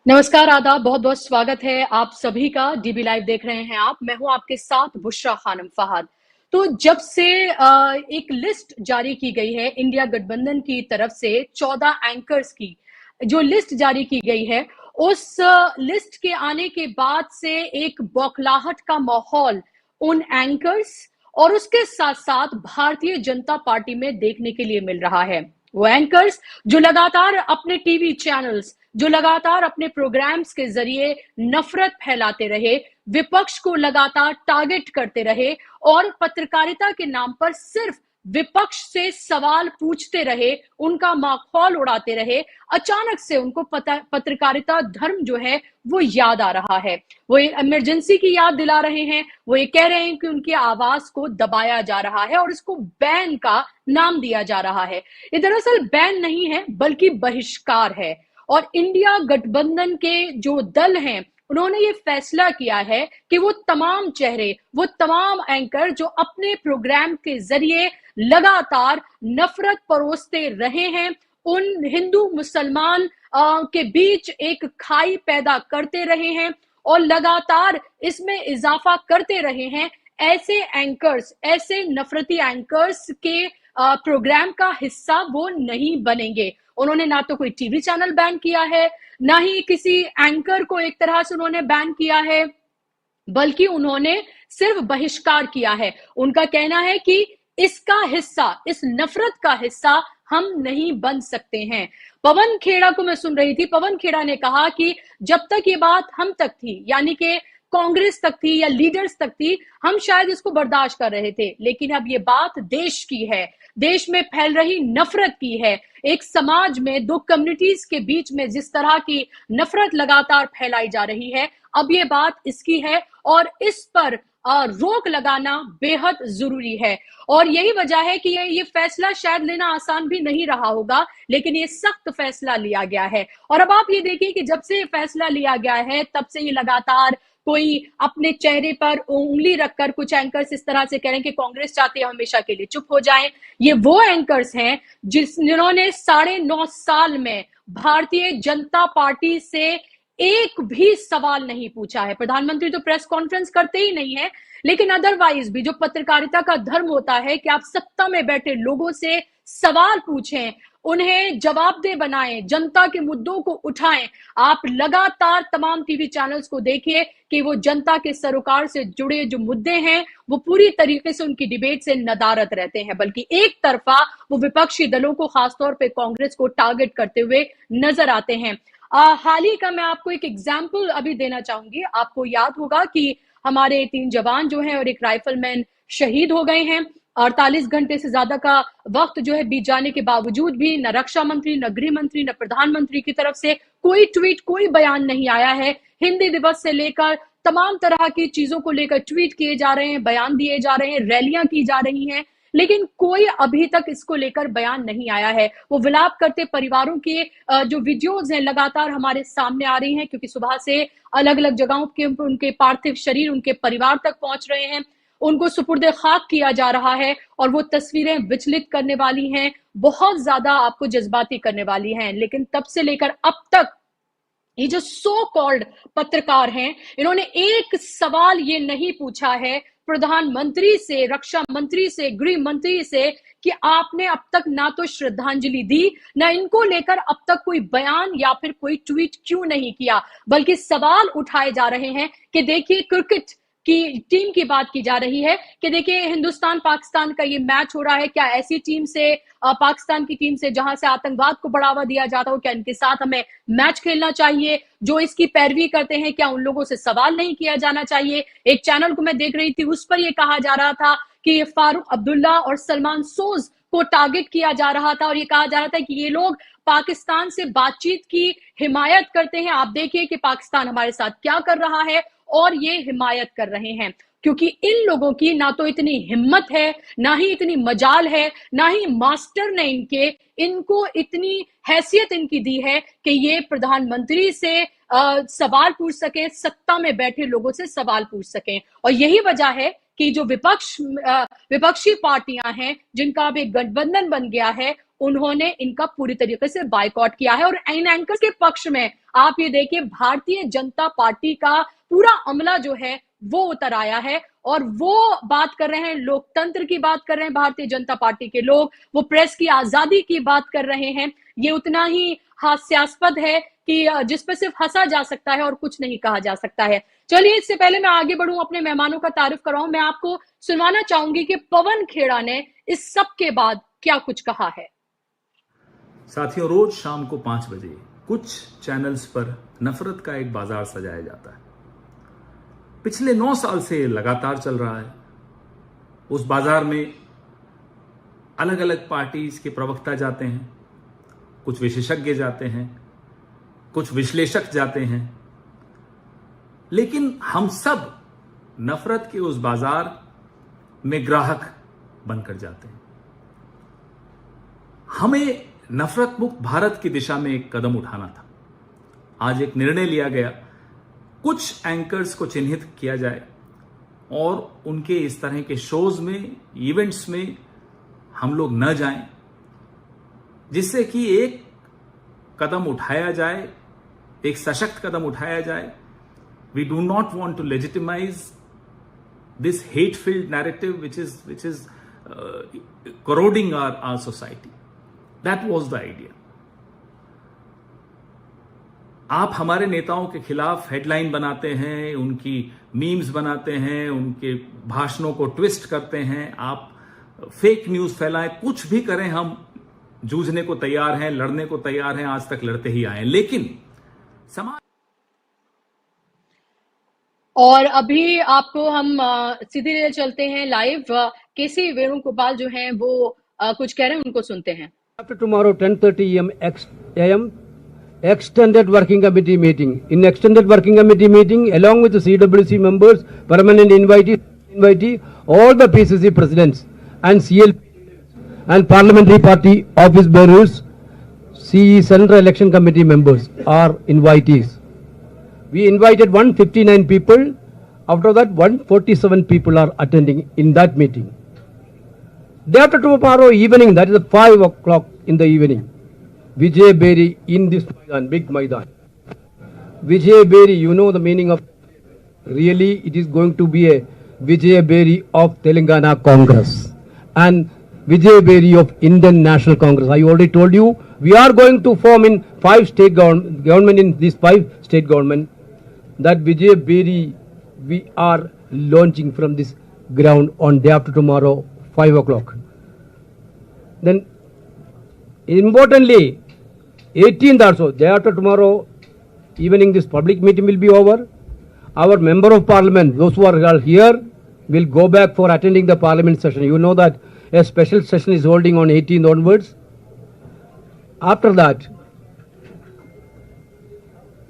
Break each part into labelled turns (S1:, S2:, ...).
S1: नमस्कार, आदाब, बहुत बहुत स्वागत है आप सभी का। डीबी लाइव देख रहे हैं आप। मैं हूं आपके साथ बुशरा खानम फहद। तो जब से एक लिस्ट जारी की गई है इंडिया गठबंधन की तरफ से 14 एंकर्स की, जो लिस्ट जारी की गई है, उस लिस्ट के आने के बाद से एक बौखलाहट का माहौल उन एंकर्स और उसके साथ साथ भारतीय जनता पार्टी में देखने के लिए मिल रहा है। वो एंकर्स जो लगातार अपने टीवी चैनल्स, जो लगातार अपने प्रोग्राम्स के जरिए नफरत फैलाते रहे, विपक्ष को लगातार टारगेट करते रहे और पत्रकारिता के नाम पर सिर्फ विपक्ष से सवाल पूछते रहे, उनका माखौल उड़ाते रहे, अचानक से उनको पत्रकारिता धर्म जो है वो याद आ रहा है। वो इमरजेंसी की याद दिला रहे हैं। वो ये कह रहे हैं कि उनकी आवाज को दबाया जा रहा है और इसको बैन का नाम दिया जा रहा है। ये दरअसल बैन नहीं है बल्कि बहिष्कार है। और इंडिया गठबंधन के जो दल हैं, उन्होंने ये फैसला किया है कि वो तमाम चेहरे, वो तमाम एंकर जो अपने प्रोग्राम के जरिए लगातार नफरत परोसते रहे हैं, उन हिंदू मुसलमान के बीच एक खाई पैदा करते रहे हैं और लगातार इसमें इजाफा करते रहे हैं, ऐसे एंकर्स, ऐसे नफरती एंकर्स के प्रोग्राम का हिस्सा वो नहीं बनेंगे। उन्होंने ना तो कोई टीवी चैनल बैन किया है, ना ही किसी एंकर को एक तरह से उन्होंने बैन किया है, बल्कि उन्होंने सिर्फ बहिष्कार किया है। उनका कहना है कि इसका हिस्सा, इस नफरत का हिस्सा हम नहीं बन सकते हैं। पवन खेड़ा को मैं सुन रही थी, पवन खेड़ा ने कहा कि जब तक ये बात हम तक थी, यानी कि कांग्रेस तक थी या लीडर्स तक थी, हम शायद इसको बर्दाश्त कर रहे थे, लेकिन अब ये बात देश की है, देश में फैल रही नफरत की है। एक समाज में दो कम्युनिटीज के बीच में जिस तरह की नफरत लगातार फैलाई जा रही है, अब ये बात इसकी है और इस पर रोक लगाना बेहद जरूरी है। और यही वजह है कि ये फैसला शायद लेना आसान भी नहीं रहा होगा, लेकिन ये सख्त फैसला लिया गया है। और अब आप ये देखिए कि जब से ये फैसला लिया गया है, तब से ये लगातार कोई अपने चेहरे पर उंगली रखकर कुछ एंकर्स इस तरह से कह रहे हैं कि कांग्रेस चाहती है हमेशा के लिए चुप हो जाए। ये वो एंकर्स हैं जिन्होंने 9.5 साल में भारतीय जनता पार्टी से एक भी सवाल नहीं पूछा है। प्रधानमंत्री तो प्रेस कॉन्फ्रेंस करते ही नहीं है, लेकिन अदरवाइज भी जो पत्रकारिता का धर्म होता है कि आप सत्ता में बैठे लोगों से सवाल पूछें, उन्हें जवाबदेह बनाएं, जनता के मुद्दों को उठाएं। आप लगातार तमाम टीवी चैनल्स को देखिए कि वो जनता के सरोकार से जुड़े जो मुद्दे हैं वो पूरी तरीके से उनकी डिबेट से नदारत रहते हैं, बल्कि एक तरफा वो विपक्षी दलों को, खासतौर पे कांग्रेस को टारगेट करते हुए नजर आते हैं। हाल ही का मैं आपको एक एग्जाम्पल अभी देना चाहूंगी। आपको याद होगा कि हमारे 3 जवान जो हैं और एक राइफलमैन शहीद हो गए हैं। 48 घंटे से ज्यादा का वक्त जो है बीत जाने के बावजूद भी न रक्षा मंत्री, न गृह मंत्री, न प्रधानमंत्री की तरफ से कोई ट्वीट, कोई बयान नहीं आया है। हिंदी दिवस से लेकर तमाम तरह की चीजों को लेकर ट्वीट किए जा रहे हैं, बयान दिए जा रहे हैं, रैलियां की जा रही हैं, लेकिन कोई अभी तक इसको लेकर बयान नहीं आया है। वो विलाप करते परिवारों के जो वीडियोज हैं लगातार हमारे सामने आ रही हैं, क्योंकि सुबह से अलग अलग जगहों के उनके पार्थिव शरीर उनके परिवार तक पहुंच रहे हैं, उनको सुपुर्दे खाक किया जा रहा है। और वो तस्वीरें विचलित करने वाली हैं, बहुत ज्यादा आपको जज्बाती करने वाली हैं। लेकिन तब से लेकर अब तक ये जो सो कॉल्ड पत्रकार हैं, इन्होंने एक सवाल ये नहीं पूछा है प्रधानमंत्री से, रक्षा मंत्री से, गृह मंत्री से, कि आपने अब तक ना तो श्रद्धांजलि दी, ना इनको लेकर अब तक कोई बयान या फिर कोई ट्वीट क्यों नहीं किया, बल्कि सवाल उठाए जा रहे हैं कि देखिए क्रिकेट की टीम की बात की जा रही है कि देखिए हिंदुस्तान पाकिस्तान का ये मैच हो रहा है, क्या ऐसी टीम से, पाकिस्तान की टीम से जहां से आतंकवाद को बढ़ावा दिया जाता हो, क्या इनके साथ हमें मैच खेलना चाहिए? जो इसकी पैरवी करते हैं, क्या उन लोगों से सवाल नहीं किया जाना चाहिए? एक चैनल को मैं देख रही थी, उस पर यह कहा जा रहा था कि ये फारूक अब्दुल्ला और सलमान सोज को टारगेट किया जा रहा था और ये कहा जा रहा था कि ये लोग पाकिस्तान से बातचीत की हिमायत करते हैं। आप देखिए कि पाकिस्तान हमारे साथ क्या कर रहा है और ये हिमायत कर रहे हैं, क्योंकि इन लोगों की ना तो इतनी हिम्मत है, ना ही इतनी मजाल है, ना ही मास्टर ने इनको इतनी हैसियत इनकी दी है कि ये प्रधानमंत्री से सवाल पूछ सके, सत्ता में बैठे लोगों से सवाल पूछ सकें। और यही वजह है कि जो विपक्षी पार्टियां हैं जिनका अब एक गठबंधन बन गया है, उन्होंने इनका पूरी तरीके से बायकॉट किया है। और इन एंकर्स के पक्ष में आप ये देखिए, भारतीय जनता पार्टी का पूरा अमला जो है वो उतर आया है और वो बात कर रहे हैं, लोकतंत्र की बात कर रहे हैं भारतीय जनता पार्टी के लोग, वो प्रेस की आजादी की बात कर रहे हैं। ये उतना ही हास्यास्पद है कि जिस पर सिर्फ हंसा जा सकता है और कुछ नहीं कहा जा सकता है। चलिए, इससे पहले मैं आगे बढ़ूं, अपने मेहमानों का तारीफ कराऊं, मैं आपको सुनवाना चाहूंगी कि पवन खेड़ा ने इस सब के बाद क्या कुछ कहा है।
S2: साथियों, रोज शाम को 5 बजे कुछ चैनल्स पर नफरत का एक बाजार सजाया जाता है। पिछले 9 साल से लगातार चल रहा है। उस बाजार में अलग अलग पार्टीज के प्रवक्ता जाते हैं, कुछ विशेषज्ञ जाते हैं, कुछ विश्लेषक जाते हैं, लेकिन हम सब नफरत के उस बाजार में ग्राहक बनकर जाते हैं। हमें नफरत मुक्त भारत की दिशा में एक कदम उठाना था। आज एक निर्णय लिया गया, कुछ एंकर्स को चिन्हित किया जाए और उनके इस तरह के शोज में, इवेंट्स में हम लोग न जाएं, जिससे कि एक कदम उठाया जाए, एक सशक्त कदम उठाया जाए। We do not want to legitimise this hate filled narrative which is corroding our society. That was the idea. आप हमारे नेताओं के खिलाफ हेडलाइन बनाते हैं, उनकी मीम्स बनाते हैं, उनके भाषणों को ट्विस्ट करते हैं, आप फेक न्यूज फैलाएं, कुछ भी करें, हम जूझने को तैयार हैं, लड़ने को तैयार हैं, आज तक लड़ते ही आए। लेकिन समाज
S1: और अभी आपको हम सीधे ले चलते हैं लाइव। केसी वेणुगोपाल जो हैं वो कुछ कह रहे हैं, उनको सुनते हैं।
S3: After tomorrow 10:30 a.m. extended working committee meeting. In extended working committee meeting, along with the CWC members, permanent invitee, all the PCC presidents and CLP and parliamentary party office bearers, CE Central Election Committee members are invitees. We invited 159 people. Out of that, 147 people are attending in that meeting. Day after tomorrow evening, that is at 5 o'clock in the evening, Vijay Beri in this Maidan, big Maidan. Vijay Beri, you know the meaning of, really it is going to be a Vijay Beri of Telangana Congress and Vijay Beri of Indian National Congress. I already told you, we are going to form in 5 state government in these 5 state government. That Vijay Beri we are launching from this ground on day after tomorrow, 5 o'clock. Then importantly, 18th also, day after tomorrow evening, this public meeting will be over. Our member of parliament, those who are here, will go back for attending the parliament session. You know that a special session is holding on 18th onwards. After that,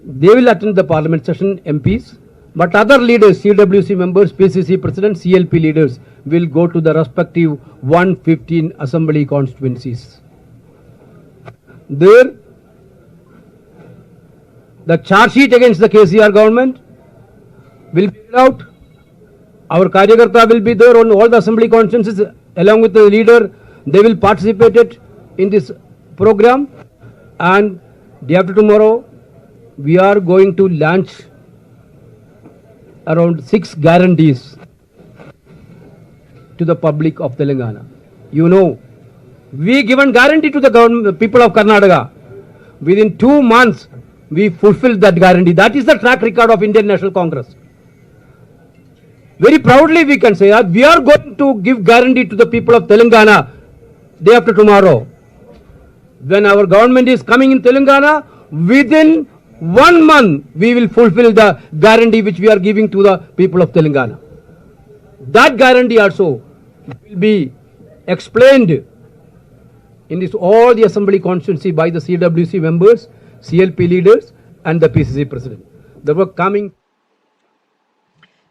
S3: they will attend the parliament session, MPs, but other leaders, CWC members, PCC president, CLP leaders will go to the respective 115 assembly constituencies. There, the charge sheet against the KCR government will be read out. Our Karyakarta will be there on all the assembly constituencies along with the leader. They will participate in this program, and day after tomorrow we are going to launch around 6 guarantees to the public of Telangana. You know, we given guarantee to the government, people of Karnataka. Within 2 months, we fulfilled that guarantee. That is the track record of Indian National Congress. Very proudly we can say that we are going to give guarantee to the people of Telangana day after tomorrow. When our government is coming in Telangana, within 1 month, we will fulfill the guarantee which we are giving to the people of Telangana. That guarantee also will be explained in this all the assembly constituency by the CWC members, CLP leaders and the PCC president. They were coming.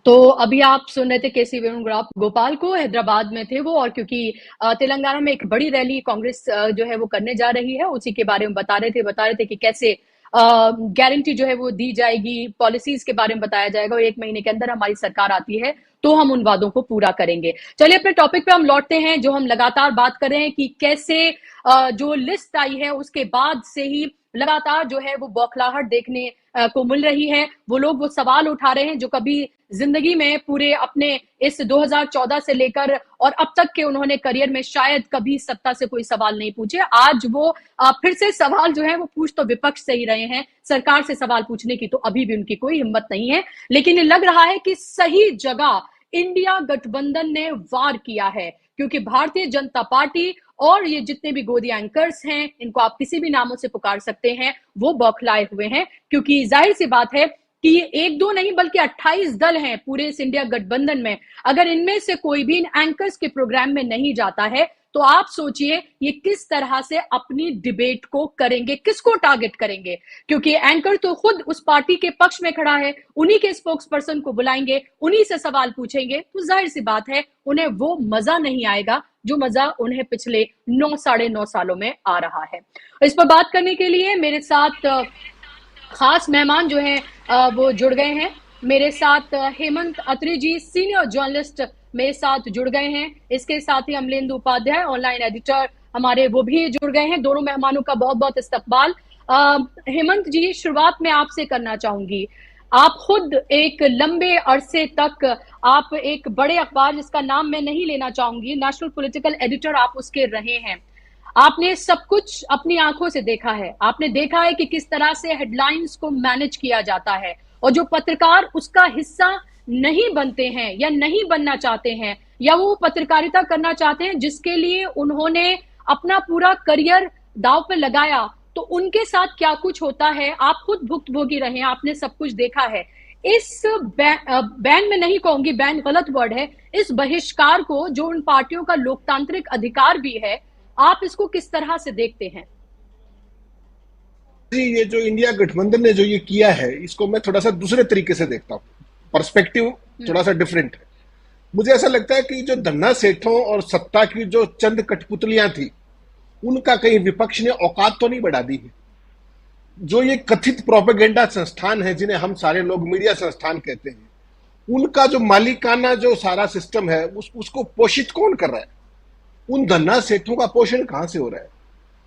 S1: तो अभी आप सुन रहे थे केसी वेणुगोपाल को, हैदराबाद में थे वो, और क्योंकि तेलंगाना में एक बड़ी रैली कांग्रेस जो है वो करने जा रही है, उसी के बारे में बता रहे थे कि कैसे गारंटी जो है वो दी जाएगी, पॉलिसीज के बारे में बताया जाएगा और 1 महीने के अंदर हमारी सरकार आती है तो हम उन वादों को पूरा करेंगे। चलिए अपने टॉपिक पे हम लौटते हैं, जो हम लगातार बात कर रहे हैं कि कैसे जो लिस्ट आई है उसके बाद से ही लगातार जो है वो बौखलाहट देखने को मिल रही है। वो लोग वो सवाल उठा रहे हैं जो कभी जिंदगी में पूरे अपने इस 2014 से लेकर और अब तक के उन्होंने करियर में शायद कभी सत्ता से कोई सवाल नहीं पूछे। आज वो फिर से सवाल जो है वो पूछ तो विपक्ष से ही रहे हैं, सरकार से सवाल पूछने की तो अभी भी उनकी कोई हिम्मत नहीं है। लेकिन ये लग रहा है कि सही जगह इंडिया गठबंधन ने वार किया है, क्योंकि भारतीय जनता पार्टी और ये जितने भी गोदी एंकर्स हैं, इनको आप किसी भी नामों से पुकार सकते हैं, वो बौखलाए हुए हैं। क्योंकि जाहिर सी बात है कि ये एक दो नहीं बल्कि 28 दल हैं पूरे इस इंडिया गठबंधन में। अगर इनमें से कोई भी इन एंकर्स के प्रोग्राम में नहीं जाता है तो आप सोचिए ये किस तरह से अपनी डिबेट को करेंगे, किसको टारगेट करेंगे। क्योंकि एंकर तो खुद उस पार्टी के पक्ष में खड़ा है, उन्हीं के स्पोक्स पर्सन को बुलाएंगे, उन्हीं से सवाल पूछेंगे, तो जाहिर सी बात है उन्हें वो मजा नहीं आएगा जो मजा उन्हें पिछले 9 साढ़े 9 सालों में आ रहा है। इस पर बात करने के लिए मेरे साथ खास मेहमान जो हैं वो जुड़ गए हैं। मेरे साथ हेमंत अत्री जी सीनियर जर्नलिस्ट मेरे साथ जुड़ गए हैं। इसके साथ ही अमलेंदु उपाध्याय ऑनलाइन एडिटर हमारे वो भी जुड़ गए हैं। दोनों मेहमानों का बहुत बहुत इस्तकबाल। हेमंत जी, शुरुआत में आपसे करना चाहूंगी। आप खुद एक लंबे अरसे तक आप एक बड़े अखबार जिसका नाम मैं नहीं लेना चाहूंगी, नेशनल पॉलिटिकल एडिटर आप उसके रहे हैं। आपने सब कुछ अपनी आंखों से देखा है। आपने देखा है कि किस तरह से हेडलाइंस को मैनेज किया जाता है और जो पत्रकार उसका हिस्सा नहीं बनते हैं या नहीं बनना चाहते हैं या वो पत्रकारिता करना चाहते हैं जिसके लिए उन्होंने अपना पूरा करियर दांव पे लगाया, तो उनके साथ क्या कुछ होता है आप खुद भुक्तभोगी रहे हैं, आपने सब कुछ देखा है। इस बैन में नहीं कहूंगी, बैन गलत वर्ड है, इस बहिष्कार को जो उन पार्टियों का लोकतांत्रिक अधिकार भी है, आप इसको किस तरह से देखते हैं?
S4: जी, ये जो इंडिया गठबंधन ने जो ये किया है इसको मैं थोड़ा सा दूसरे तरीके से देखता हूँ। पर्सपेक्टिव थोड़ा सा डिफरेंट है। मुझे ऐसा लगता है कि जो धन्ना सेठों और सत्ता की जो चंद कठपुतलियां थी उनका कहीं विपक्ष ने औकात तो नहीं बढ़ा दी है। जो ये कथित प्रोपेगेंडा संस्थान है जिन्हें हम सारे लोग मीडिया संस्थान कहते हैं, उनका जो मालिकाना जो सारा सिस्टम है उसको पोषित कौन कर रहा है? उन धन्ना सेठों का पोषण कहां से हो रहा है?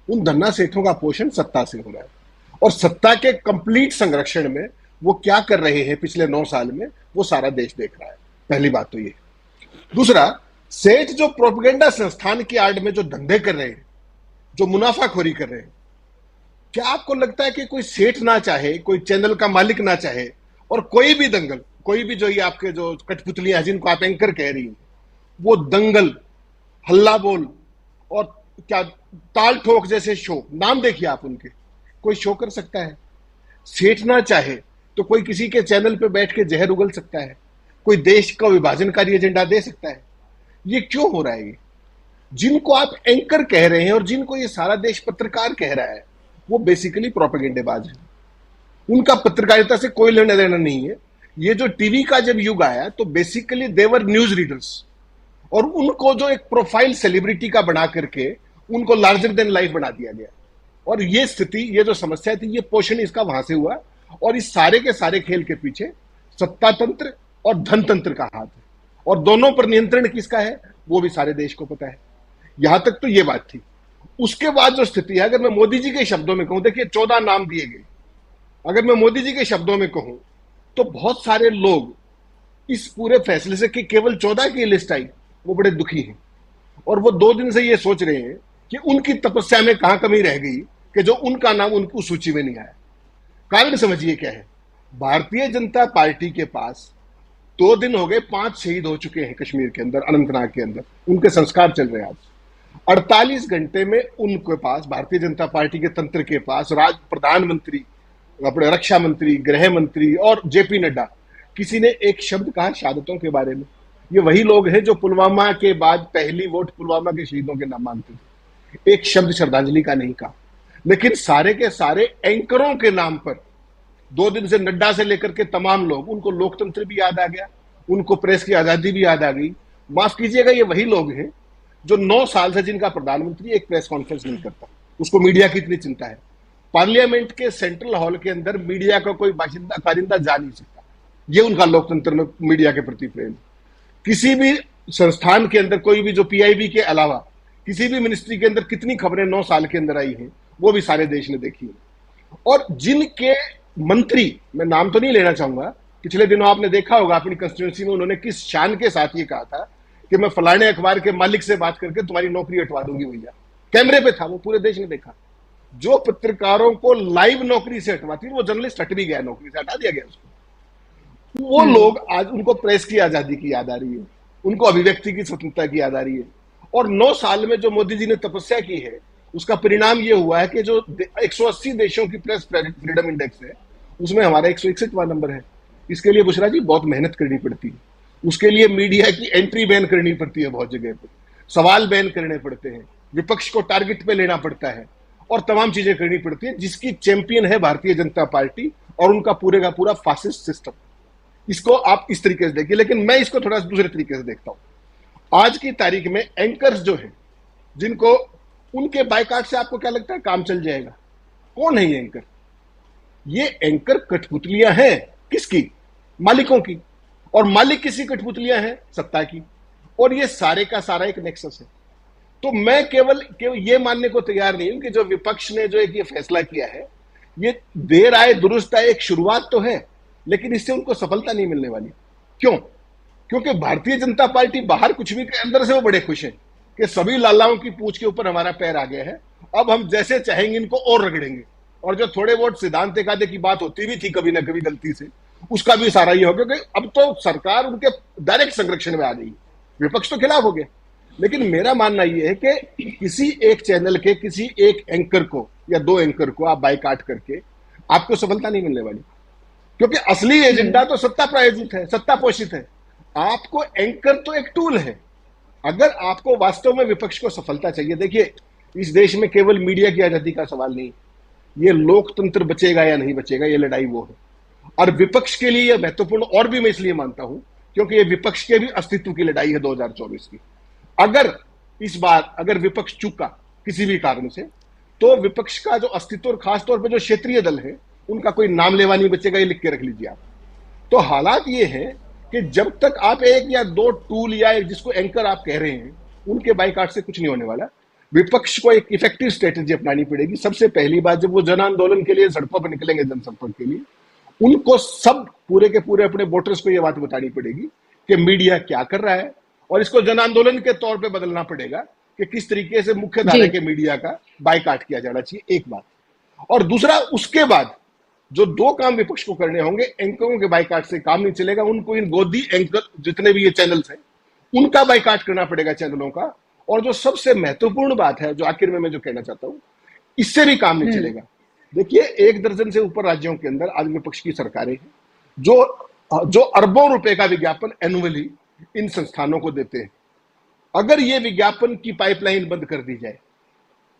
S4: उन धन्ना सेठों का पोषण सत्ता से हो रहा है। और सत्ता के कंप्लीट संरक्षण में वो क्या कर रहे हैं पिछले 9 साल में, वो सारा देश देख रहा है। पहली बात तो ये। दूसरा, सेठ जो प्रोपेगेंडा संस्थान की आड़ में जो धंधे कर रहे हैं, जो मुनाफाखोरी कर रहे हैं, क्या आपको लगता है कि कोई सेठ ना चाहे, कोई चैनल का मालिक ना चाहे और कोई भी दंगल, कोई भी जो ये आपके जो कठपुतलियां जिनको आप एंकर कह रही हैं, वो दंगल, हल्ला बोल और क्या ताल ठोक जैसे शो, नाम देखिए आप उनके, कोई शो कर सकता है? सेठ ना चाहे तो कोई किसी के चैनल पे बैठ के जहर उगल सकता है? कोई देश का विभाजनकारी एजेंडा दे सकता है? ये क्यों हो रहा है? ये जिनको आप एंकर कह रहे हैं और जिनको ये सारा देश पत्रकार कह रहा है, वो बेसिकली प्रोपेगेंडेबाज है। उनका पत्रकारिता से कोई लेना देना नहीं है। ये जो टीवी का जब युग आया तो बेसिकली देवर न्यूज रीडर्स, और उनको जो एक प्रोफाइल सेलिब्रिटी का बना करके उनको लार्जर देन लाइफ बना दिया गया। और ये स्थिति, ये जो समस्या थी, ये पोषण इसका वहां से हुआ। और इस सारे के सारे खेल के पीछे सत्ता तंत्र और धन तंत्र का हाथ है, और दोनों पर नियंत्रण किसका है वो भी सारे देश को पता है। यहां तक तो ये बात थी। उसके बाद जो स्थिति है, अगर मैं मोदी जी के शब्दों में कहूं, देखिए 14 नाम दिए गए, अगर मैं मोदी जी के शब्दों में कहूं तो बहुत सारे लोग इस पूरे फैसले से कि केवल 14 की लिस्ट आई, वो बड़े दुखी हैं। और वो 2 दिन से ये सोच रहे हैं कि उनकी तपस्या में कहां कमी रह गई कि जो उनका नाम उनकी सूची में नहीं आया। कारण समझिए क्या है। भारतीय जनता पार्टी के पास 2 दिन हो गए, 5 शहीद हो चुके हैं कश्मीर के अंदर, अनंतनाग के अंदर, उनके संस्कार चल रहे हैं आज। 48 घंटे में उनके पास, भारतीय जनता पार्टी के तंत्र के पास, प्रधानमंत्री, अपने रक्षा मंत्री, गृह मंत्री और जेपी नड्डा, किसी ने एक शब्द कहा शहादतों के बारे में? ये वही लोग हैं जो पुलवामा के बाद पहली वोट पुलवामा के शहीदों के नाम मांगते थे। एक शब्द श्रद्धांजलि का नहीं कहा। लेकिन सारे के सारे एंकरों के नाम पर 2 दिन से नड्डा से लेकर के तमाम लोग, उनको लोकतंत्र भी याद आ गया, उनको प्रेस की आजादी भी याद आ गई। माफ कीजिएगा, ये वही लोग हैं जो 9 साल से जिनका प्रधानमंत्री एक प्रेस कॉन्फ्रेंस नहीं करता, उसको मीडिया की इतनी चिंता है। पार्लियामेंट के सेंट्रल हॉल के अंदर मीडिया का कोई बाशिंदा कारिंदा जा नहीं सकता। ये उनका लोकतंत्र में मीडिया के प्रति प्रेम। किसी भी संस्थान के अंदर कोई भी जो पीआईबी के अलावा किसी भी मिनिस्ट्री के अंदर कितनी खबरें 9 साल के अंदर आई हैं, वो भी सारे देश ने देखी है। और जिनके मंत्री, मैं नाम तो नहीं लेना चाहूंगा, पिछले दिनों आपने देखा होगा अपनी कंस्टिट्यूंसी में उन्होंने किस शान के साथ ये कहा था कि मैं फलाने अखबार के मालिक से बात करके तुम्हारी नौकरी हटवा दूंगी भैया। कैमरे पे था वो, पूरे देश ने देखा। जो पत्रकारों को लाइव नौकरी से हटवाती, वो जर्नलिस्ट हट भी गया, नौकरी से हटा दिया गया उसको। वो लोग आज, उनको प्रेस की आजादी की याद आ रही है, उनको अभिव्यक्ति की स्वतंत्रता की याद आ रही है। और 9 साल में जो मोदी जी ने तपस्या की है, उसका परिणाम ये हुआ है कि जो 180 देशों की प्रेस फ्रीडम इंडेक्स है, उसमें हमारा 161वां नंबर है। इसके लिए बुशरा जी बहुत मेहनत करनी पड़ती है। उसके लिए मीडिया की एंट्री बैन करनी पड़ती है, बहुत जगह पे सवाल बैन करने पड़ते हैं, विपक्ष को टारगेट पे लेना पड़ता है और तमाम चीजें करनी पड़ती है, जिसकी चैंपियन है भारतीय जनता पार्टी और उनका पूरे का पूरा फासिस्ट सिस्टम। इसको आप इस तरीके से देखिए, लेकिन मैं इसको थोड़ा दूसरे तरीके से देखता हूं। आज की तारीख में एंकर्स जो है, जिनको उनके बायकाट से आपको क्या लगता है काम चल जाएगा? कौन है ये एंकर? ये एंकर कठपुतलियां हैं। किसकी? मालिकों की। और मालिक किसी कठपुतलियां हैं? सत्ता की। और ये सारे का सारा एक नेक्सस है। तो मैं केवल ये मानने को तैयार नहीं हूं कि जो विपक्ष ने जो एक ये फैसला किया है, ये देर आए दुरुस्त आए, एक शुरुआत तो है, लेकिन इससे उनको सफलता नहीं मिलने वाली। क्यों? क्योंकि भारतीय जनता पार्टी बाहर कुछ भी, अंदर से वो बड़े खुश हैं कि सभी लालाओं की पूंछ के ऊपर हमारा पैर आ गया है, अब हम जैसे चाहेंगे इनको और रगड़ेंगे। और जो थोड़े बहुत सिद्धांत एकादे की बात होती भी थी कभी ना कभी गलती से, उसका भी सारा ये हो गया, क्योंकि अब तो सरकार उनके डायरेक्ट संरक्षण में आ गई, विपक्ष तो खिलाफ हो गया। लेकिन मेरा मानना यह है कि किसी एक चैनल के किसी एक एंकर को या 2 एंकर को आप बायकाट करके आपको सफलता नहीं मिलने वाली, क्योंकि असली एजेंडा तो सत्ता प्रायोजित है, सत्ता पोषित है। आपको एंकर तो एक टूल है। अगर आपको वास्तव में विपक्ष को सफलता चाहिए, देखिए इस देश में केवल मीडिया की आजादी का सवाल नहीं, ये लोकतंत्र बचेगा या नहीं बचेगा, ये लड़ाई वो है। और विपक्ष के लिए यह महत्वपूर्ण और भी मैं इसलिए मानता हूं क्योंकि ये विपक्ष के भी अस्तित्व की लड़ाई है 2024 की। अगर इस बार अगर विपक्ष चूका किसी भी कारण से, तो विपक्ष का जो अस्तित्व और खासतौर पर जो क्षेत्रीय दल है, उनका कोई नाम लेवा नहीं बचेगा, ये लिख के रख लीजिए आप। तो हालात ये है कि जब तक आप 1 या 2 टूल या जिसको एंकर आप कह रहे हैं, उनके बाइकाट से कुछ नहीं होने वाला। विपक्ष को एक इफेक्टिव स्ट्रेटेजी अपनानी पड़ेगी। सबसे पहली बात, जब वो जन आंदोलन के लिए सड़कों पर निकलेंगे जनसंपर्क के लिए, उनको सब पूरे के पूरे अपने वोटर्स को ये बात बतानी पड़ेगी कि मीडिया क्या कर रहा है, और इसको जन आंदोलन के तौर पे बदलना पड़ेगा कि किस तरीके से मुख्य धारा के मीडिया का बायकाट किया जाना चाहिए, एक बात। और दूसरा, उसके बाद जो 2 काम विपक्ष को करने होंगे, एंकरों के बायकाट से काम नहीं चलेगा, उनको इन गोदी एंकर जितने भी ये चैनल्स हैं, उनका बायकाट करना पड़ेगा चैनलों का। और जो सबसे महत्वपूर्ण बात है, जो आखिर में मैं जो कहना चाहता हूं, इससे भी काम नहीं चलेगा। देखिए 1 दर्जन से ऊपर राज्यों के अंदर आज विपक्ष की सरकारें हैं जो अरबों रुपए का विज्ञापन एनुअली इन संस्थानों को देते हैं। अगर ये विज्ञापन की पाइपलाइन बंद कर दी जाए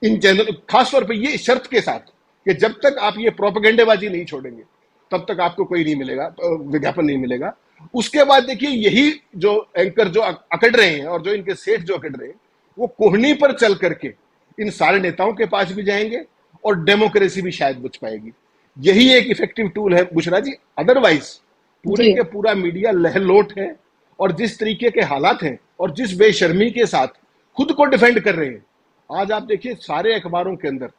S4: इन चैनल, खासतौर पर ये शर्त के साथ कि जब तक आप ये प्रोपेगेंडेबाजी नहीं छोड़ेंगे तब तक आपको कोई नहीं मिलेगा, विज्ञापन नहीं मिलेगा। उसके बाद देखिए यही जो एंकर जो अकड़ रहे हैं और जो इनके सेठ जो अकड़ रहे हैं, वो कोहनी पर चल करके इन सारे नेताओं के पास भी जाएंगे और डेमोक्रेसी भी शायद बच पाएगी। यही एक इफेक्टिव टूल है बुशरा जी। अदरवाइज पूरे के पूरा मीडिया लहलोट है, और जिस तरीके के हालात हैं और जिस बेशर्मी के साथ खुद को डिफेंड कर रहे हैं, आज आप देखिए सारे अखबारों के अंदर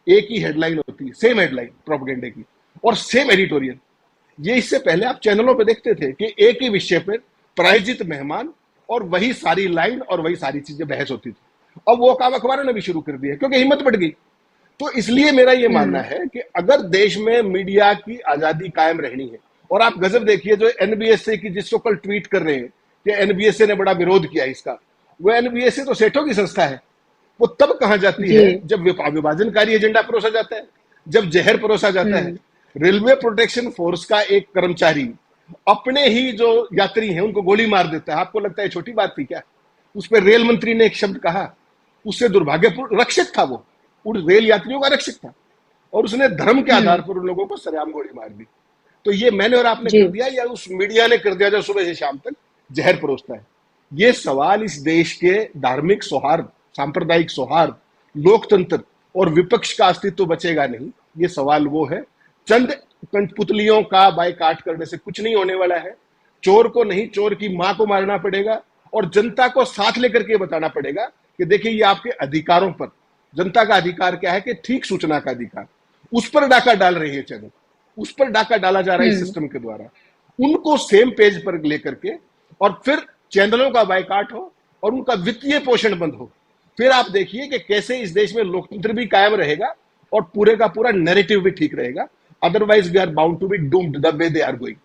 S4: एक ही हेडलाइन होती है, सेम हेडलाइन प्रोपेगेंडे की और सेम एडिटोरियल। ये इससे पहले आप चैनलों पे देखते थे कि एक ही विषय पर प्रायोजित मेहमान और वही सारी लाइन और वही सारी चीजें बहस होती थी। अब वो काम अखबारों ने भी शुरू कर दिया क्योंकि हिम्मत बढ़ गई। तो इसलिए मेरा ये मानना है कि अगर देश में मीडिया की आजादी कायम रहनी है, और आप गजब देखिए जो एनबीएसए की जिसको कल ट्वीट कर रहे हैं कि एनबीएसए ने बड़ा विरोध किया इसका, वो एनबीएसए तो सेठों की संस्था है। वो तब कहां जाती है जब विभाजनकारी एजेंडा परोसा जाता है, जब जहर परोसा जाता है। रेलवे प्रोटेक्शन फोर्स का एक कर्मचारी अपने ही जो यात्री हैं उनको गोली मार देता है। आपको लगता है छोटी बात थी क्या? उस पर रेल मंत्री ने एक शब्द कहा, उससे दुर्भाग्यपूर्ण, रक्षक था वो, उन रेल यात्रियों का रक्षक था, और उसने धर्म के आधार पर उन लोगों को सरेआम गोली मार दी। तो ये मैंने और आपने कर दिया या उस मीडिया ने कर दिया जो सुबह से शाम तक जहर परोसता है? ये सवाल इस देश के धार्मिक सौहार्द, सांप्रदायिक सौहार्द, लोकतंत्र और विपक्ष का अस्तित्व बचेगा नहीं। ये सवाल वो है, चंद कठपुतलियों का बायकाट करने से कुछ नहीं होने वाला है। चोर को नहीं, चोर की मां को मारना पड़ेगा और जनता को साथ लेकर के बताना पड़ेगा कि देखिए ये आपके अधिकारों पर, जनता का अधिकार क्या है कि ठीक सूचना का अधिकार, उस पर डाका डाल रही है चैनल, उस पर डाका डाला जा रहा है इस सिस्टम के द्वारा। उनको सेम पेज पर लेकर के और फिर चैनलों का बायकॉट हो और उनका वित्तीय पोषण बंद हो, फिर आप देखिए कि कैसे इस देश में लोकतंत्र भी कायम रहेगा और पूरे का पूरा नैरेटिव भी ठीक रहेगा। Otherwise we are bound to be doomed the way they are going.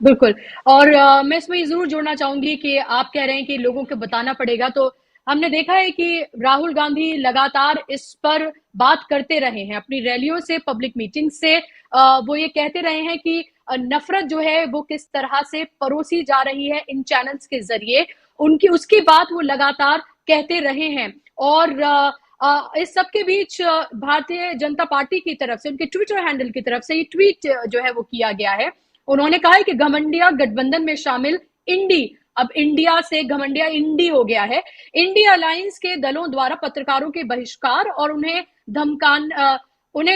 S1: बिल्कुल। और मैं इसमें ये जरूर जोड़ना चाहूंगी कि आप कह रहे हैं कि लोगों को बताना पड़ेगा, तो हमने देखा है कि राहुल गांधी लगातार इस पर बात करते रहे हैं अपनी रैलियों से, पब्लिक मीटिंग से। वो ये कहते रहे हैं कि नफरत जो है वो किस तरह से परोसी जा रही है इन चैनल्स के जरिए, उसकी बात वो लगातार कहते रहे हैं। और इस सब के बीच भारतीय जनता पार्टी की तरफ से, उनके ट्विटर हैंडल की तरफ से ये ट्वीट जो है वो किया गया है। उन्होंने कहा है कि घमंडिया गठबंधन में शामिल इंडी, अब इंडिया से घमंडिया इंडी हो गया है, इंडी अलायंस के दलों द्वारा पत्रकारों के बहिष्कार और उन्हें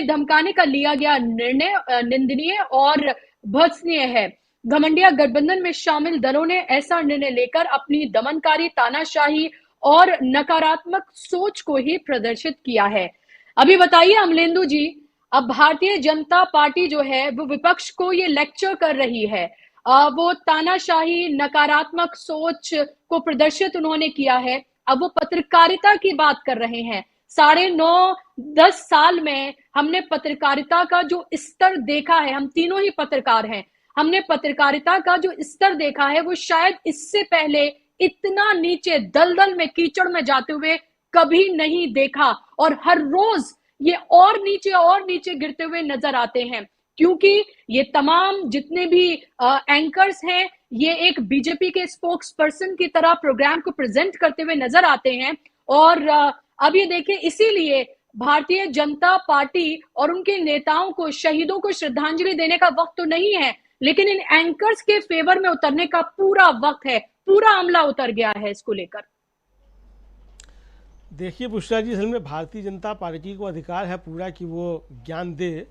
S1: धमकाने का लिया गया निर्णय निंदनीय और भर्त्सनीय है। घमंडिया गठबंधन में शामिल दलों ने ऐसा निर्णय लेकर अपनी दमनकारी, तानाशाही और नकारात्मक सोच को ही प्रदर्शित किया है। अभी बताइए अमलेंदु जी, अब भारतीय जनता पार्टी जो है वो विपक्ष को ये लेक्चर कर रही है, वो तानाशाही, नकारात्मक सोच को प्रदर्शित उन्होंने किया है। अब वो पत्रकारिता की बात कर रहे हैं। 9.5-10 साल में हमने पत्रकारिता का जो स्तर देखा है, हम तीनों ही पत्रकार हैं, हमने पत्रकारिता का जो स्तर देखा है वो शायद इससे पहले इतना नीचे दलदल में, कीचड़ में जाते हुए कभी नहीं देखा। और हर रोज ये और नीचे गिरते हुए नजर आते हैं, क्योंकि ये तमाम जितने भी एंकर्स हैं ये एक बीजेपी के स्पोक्स पर्सन की तरह प्रोग्राम को प्रेजेंट करते हुए नजर आते हैं। और अब ये देखें, इसीलिए भारतीय जनता पार्टी और उनके नेताओं को, शहीदों को श्रद्धांजलि देने का वक्त तो नहीं है, लेकिन इन एंकर्स के फेवर में उतरने का पूरा वक्त है। पूरा अमला उतर गया है इसको लेकर।
S5: देखिए बुशरा जी, असल में भारतीय जनता पार्टी को अधिकार है पूरा कि वो ज्ञान दे,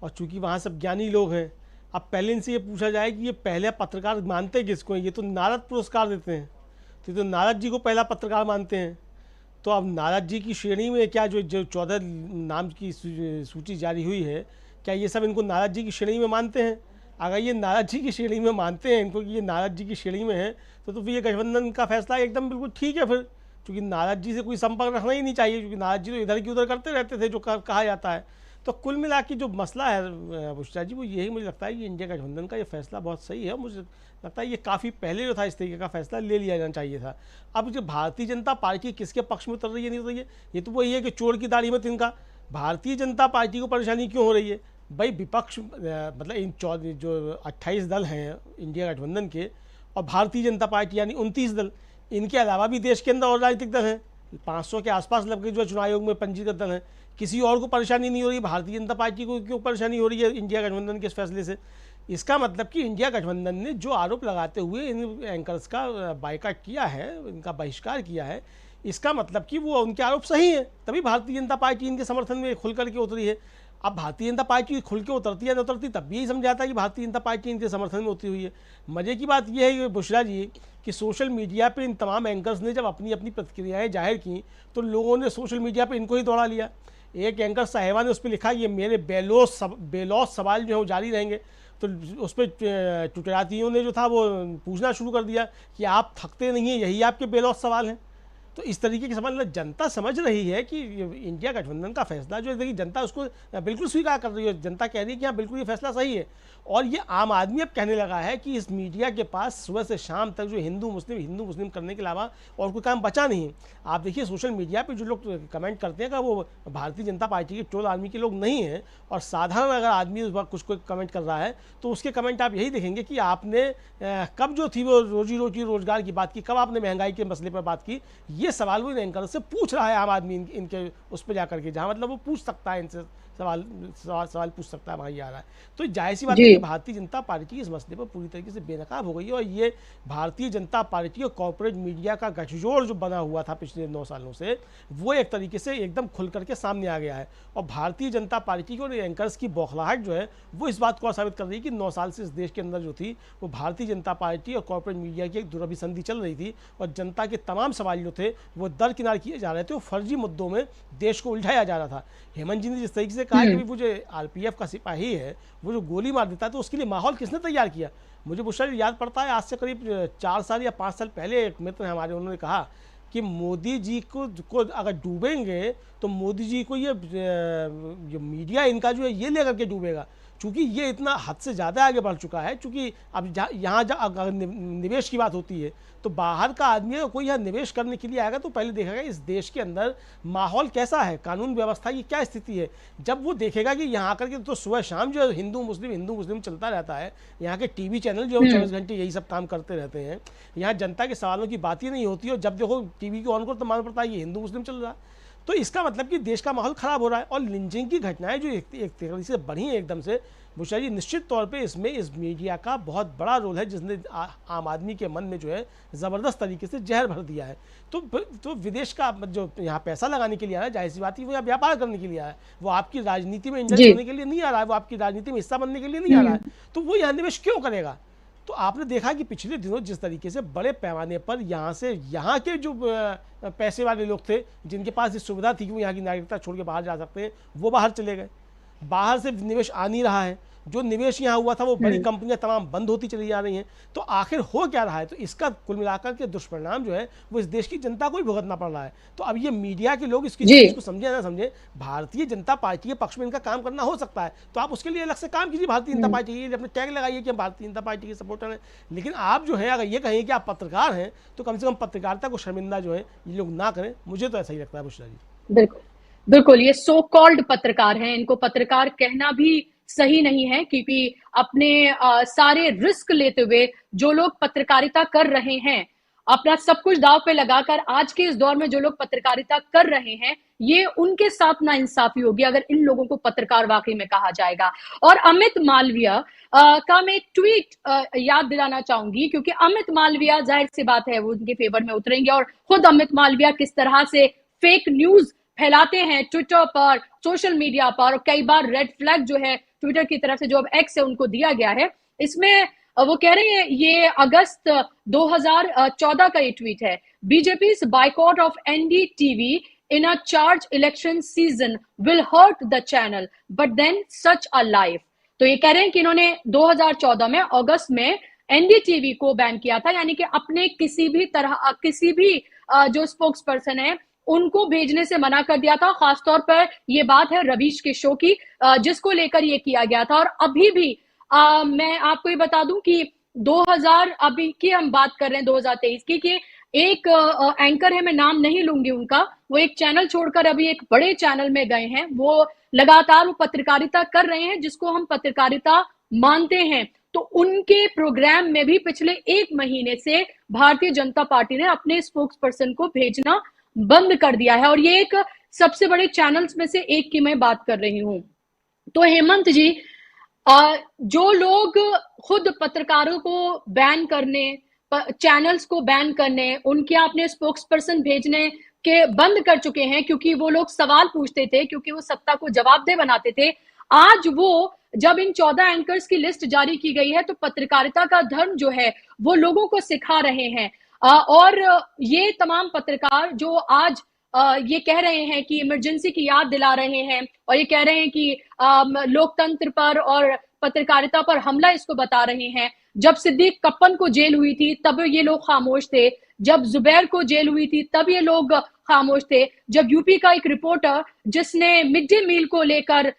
S5: और चूंकि वहाँ सब ज्ञानी लोग हैं, अब पहले इनसे ये पूछा जाए कि ये पहले पत्रकार मानते किसको हैं? ये तो नारद पुरस्कार देते हैं, तो ये तो नारद जी को पहला पत्रकार मानते हैं। तो अब नारद जी की श्रेणी में क्या जो 14 नाम की सूची जारी हुई है, क्या ये सब इनको नारद जी की श्रेणी में मानते हैं? अगर ये नारद जी की श्रेणी में मानते हैं इनको कि ये नारद जी की श्रेणी में है, तो फिर ये गठबंधन का फैसला एकदम बिल्कुल ठीक है फिर, क्योंकि नारद जी से कोई संपर्क रखना ही नहीं चाहिए, क्योंकि नारद जी तो इधर की उधर करते रहते थे जो कहा जाता है। तो कुल मिला के जो मसला है बुशरा जी, वो यही मुझे लगता है कि इंडिया गठबंधन का ये फैसला बहुत सही है। मुझे लगता है ये काफ़ी पहले जो था इस तरीके का फैसला ले लिया जाना चाहिए था। अब जो भारतीय जनता पार्टी किसके पक्ष में उतर रही है, नहीं उतर रही है, ये तो वही है कि चोर की दाढ़ी में तिनका। भारतीय जनता पार्टी को परेशानी क्यों हो रही है भाई? विपक्ष मतलब इन जो 28 दल हैं इंडिया गठबंधन के, और भारतीय जनता पार्टी यानी 29 दल, इनके अलावा भी देश के अंदर और राजनीतिक दल हैं, 500 के आसपास लगभग जो चुनाव आयोग में पंजीकृत दल हैं। किसी और को परेशानी नहीं हो रही, भारतीय जनता पार्टी को क्यों परेशानी हो रही है इंडिया गठबंधन के इस फैसले से? इसका मतलब कि इंडिया गठबंधन ने जो आरोप लगाते हुए इन एंकर्स का बायकॉट किया है, इनका बहिष्कार किया है, इसका मतलब कि वो उनके आरोप सही हैं, तभी भारतीय जनता पार्टी इनके समर्थन में खुल करके उतरी है। अब भारतीय जनता पार्टी खुल के उतरती है न उतरती, तब भी यही समझाता है कि भारतीय जनता पार्टी इनके समर्थन में उतरी हुई है। मजे की बात यह है बुशरा जी कि सोशल मीडिया पे इन तमाम एंकर्स ने जब अपनी अपनी प्रतिक्रियाएं जाहिर की, तो लोगों ने सोशल मीडिया पे इनको ही दौड़ा लिया। एक एंकर साहिबा ने उस पर लिखा ये मेरे बेलौस सवाल जो है वो जारी रहेंगे, तो उस पर टुटरातियों ने जो था वो पूछना शुरू कर दिया कि आप थकते नहीं हैं, यही आपके बेलौस सवाल हैं। तो इस तरीके की समझ जनता समझ रही है कि इंडिया गठबंधन का फैसला जो है, देखिए जनता उसको बिल्कुल स्वीकार कर रही है। जनता कह रही है कि हाँ बिल्कुल ये फैसला सही है। और ये आम आदमी अब कहने लगा है कि इस मीडिया के पास सुबह से शाम तक जो हिंदू मुस्लिम करने के अलावा और कोई काम बचा नहीं। आप देखिए सोशल मीडिया पे जो लोग कमेंट करते हैं कि वो भारतीय जनता पार्टी के ट्रोल आर्मी के लोग नहीं हैं, और साधारण अगर आदमी उस वक्त कुछ कोई कमेंट कर रहा है तो उसके कमेंट आप यही देखेंगे कि आपने कब जो थी वो रोजी रोटी रोजगार की बात की, कब आपने महंगाई के मसले पर बात की। ये सवाल वो इन एंकर से पूछ रहा है आम आदमी इनके उस पर जाकर के, जहाँ मतलब वो पूछ सकता है इनसे सवाल पूछ सकता है, वहाँ ये आ रहा है। तो जाहिर सी बात है कि भारतीय जनता पार्टी इस मसले पर पूरी तरीके से बेनकाब हो गई है, और ये भारतीय जनता पार्टी और कॉर्पोरेट मीडिया का गठजोड़ जो बना हुआ था पिछले 9 सालों से, वो एक तरीके से एकदम खुल करके सामने आ गया है। और भारतीय जनता पार्टी और एंकर्स की बौखलाहट जो है वो इस बात को साबित कर रही है कि 9 साल से इस देश के अंदर जो थी वो भारतीय जनता पार्टी और कॉर्पोरेट मीडिया की एक दुरभिसंधि चल रही थी, और जनता के तमाम सवाल जो थे वो दरकिनार किए जा रहे थे, और फर्जी मुद्दों में देश को उलझाया जा रहा था। हेमंत जी ने जिस तरीके से कहा कि वो जो आरपीएफ का सिपाही है वो जो गोली मार देता है, तो उसके लिए माहौल किसने तैयार किया? मुझे बुशरा जी याद पड़ता है, आज से करीब 4 साल या 5 साल पहले एक मित्र हमारे, उन्होंने कहा कि मोदी जी को अगर डूबेंगे तो मोदी जी को ये मीडिया इनका जो है ये लेकर के डूबेगा, चूंकि ये इतना हद से ज़्यादा आगे बढ़ चुका है। चूंकि अब यहाँ अगर निवेश की बात होती है तो बाहर का आदमी अगर कोई यहाँ निवेश करने के लिए आएगा तो पहले देखेगा इस देश के अंदर माहौल कैसा है, कानून व्यवस्था की क्या स्थिति है। जब वो देखेगा कि यहाँ आकर के तो सुबह शाम जो है हिंदू मुस्लिम चलता रहता है, यहाँ के टीवी चैनल जो है 24 घंटे यही सब काम करते रहते हैं, यहाँ जनता के सवालों की बात ही नहीं होती, और जब देखो टीवी को ऑन करो तो मालूम पड़ता है ये हिंदू मुस्लिम चल रहा है। तो इसका मतलब कि देश का माहौल खराब हो रहा है। और लिंचिंग की घटनाएं जो एक तरीके से बढ़ी हैं एकदम से, बुशरा जी निश्चित तौर पे इसमें इस मीडिया का बहुत बड़ा रोल है, जिसने आम आदमी के मन में जो है ज़बरदस्त तरीके से जहर भर दिया है। तो विदेश का जो यहाँ पैसा लगाने के लिए आ रहा है, जाहिर सी बात है वो यहाँ व्यापार करने के लिए आया है, वो आपकी राजनीति में इंटरेस्ट होने के लिए नहीं आ रहा है, वो आपकी राजनीति में हिस्सा बनने के लिए नहीं आ रहा है। तो वो यहाँ निवेश क्यों करेगा? तो आपने देखा कि पिछले दिनों जिस तरीके से बड़े पैमाने पर यहाँ के जो पैसे वाले लोग थे, जिनके पास इस सुविधा थी कि वो यहाँ की नागरिकता छोड़ के बाहर जा सकते हैं, वो बाहर चले गए। बाहर से निवेश आ नहीं रहा है, जो निवेश यहाँ हुआ था वो बड़ी कंपनियां तमाम बंद होती चली जा रही हैं। तो आखिर हो क्या रहा है? तो इसका कुल मिलाकर के दुष्परिणाम जो है वो इस देश की जनता को ही भुगतना पड़ रहा है। तो अब ये मीडिया के लोग इसकी चीज को समझे ना समझे, भारतीय जनता पार्टी के पक्ष में इनका काम करना हो सकता है, तो आप उसके लिए अलग से काम कीजिए, भारतीय जनता पार्टी के लिए अपने टैग लगाइए कि हम भारतीय जनता पार्टी के सपोर्टर हैं। लेकिन आप जो है अगर ये कहें कि आप पत्रकार हैं तो कम से कम पत्रकारिता को शर्मिंदा जो है ये लोग ना करें, मुझे तो ऐसा ही लगता है बुशरा जी।
S1: बिल्कुल बिल्कुल, ये सो कॉल्ड पत्रकार हैं, इनको पत्रकार कहना भी सही नहीं है, क्योंकि अपने सारे रिस्क लेते हुए जो लोग पत्रकारिता कर रहे हैं, अपना सब कुछ दांव पे लगाकर आज के इस दौर में जो लोग पत्रकारिता कर रहे हैं, ये उनके साथ नाइंसाफी होगी अगर इन लोगों को पत्रकार वाकई में कहा जाएगा। और अमित मालविया का मैं एक ट्वीट याद दिलाना चाहूंगी, क्योंकि अमित मालविया जाहिर सी बात है वो उनके फेवर में उतरेंगे, और खुद अमित मालविया किस तरह से फेक न्यूज फैलाते हैं ट्विटर पर, सोशल मीडिया पर, और कई बार रेड फ्लैग जो है ट्विटर की तरफ से जो अब एक्स है उनको दिया गया है। इसमें वो कह रहे हैं, ये अगस्त 2014 का ये ट्वीट है, BJP's boycott of NDTV in a charged election season will hurt the channel, but then such a life। तो ये कह रहे हैं कि इन्होंने 2014 में अगस्त में एनडीटीवी को बैन किया था, यानी कि अपने किसी भी जो स्पोक्स पर्सन है उनको भेजने से मना कर दिया था। खासतौर पर ये बात है रवीश के शो की, जिसको लेकर ये किया गया था। और अभी भी मैं आपको ये बता दूं कि 2000 अभी की हम बात कर रहे हैं 2023 की, कि एक एंकर है, मैं नाम नहीं लूंगी उनका, वो एक चैनल छोड़कर अभी एक बड़े चैनल में गए हैं। वो लगातार वो पत्रकारिता कर रहे हैं जिसको हम पत्रकारिता मानते हैं। तो उनके प्रोग्राम में भी पिछले 1 महीने से भारतीय जनता पार्टी ने अपने स्पोक्स पर्सन को भेजना बंद कर दिया है, और ये एक सबसे बड़े चैनल्स में से एक की मैं बात कर रही हूं। तो हेमंत जी, जो लोग खुद पत्रकारों को बैन करने, चैनल्स को बैन करने, उनके अपने स्पोक्स पर्सन भेजने के बंद कर चुके हैं, क्योंकि वो लोग सवाल पूछते थे, क्योंकि वो सत्ता को जवाबदेह बनाते थे। आज वो जब इन 14 एंकर्स की लिस्ट जारी की गई है तो पत्रकारिता का धर्म जो है वो लोगों को सिखा रहे हैं। और ये तमाम पत्रकार जो आज ये कह रहे हैं कि इमरजेंसी की याद दिला रहे हैं, और ये कह रहे हैं कि लोकतंत्र पर और पत्रकारिता पर हमला इसको बता रहे हैं। जब सिद्दीक कप्पन को जेल हुई थी तब ये लोग खामोश थे, जब जुबैर को जेल हुई थी तब ये लोग खामोश थे, जब यूपी का एक रिपोर्टर जिसने मिड डे मील को लेकर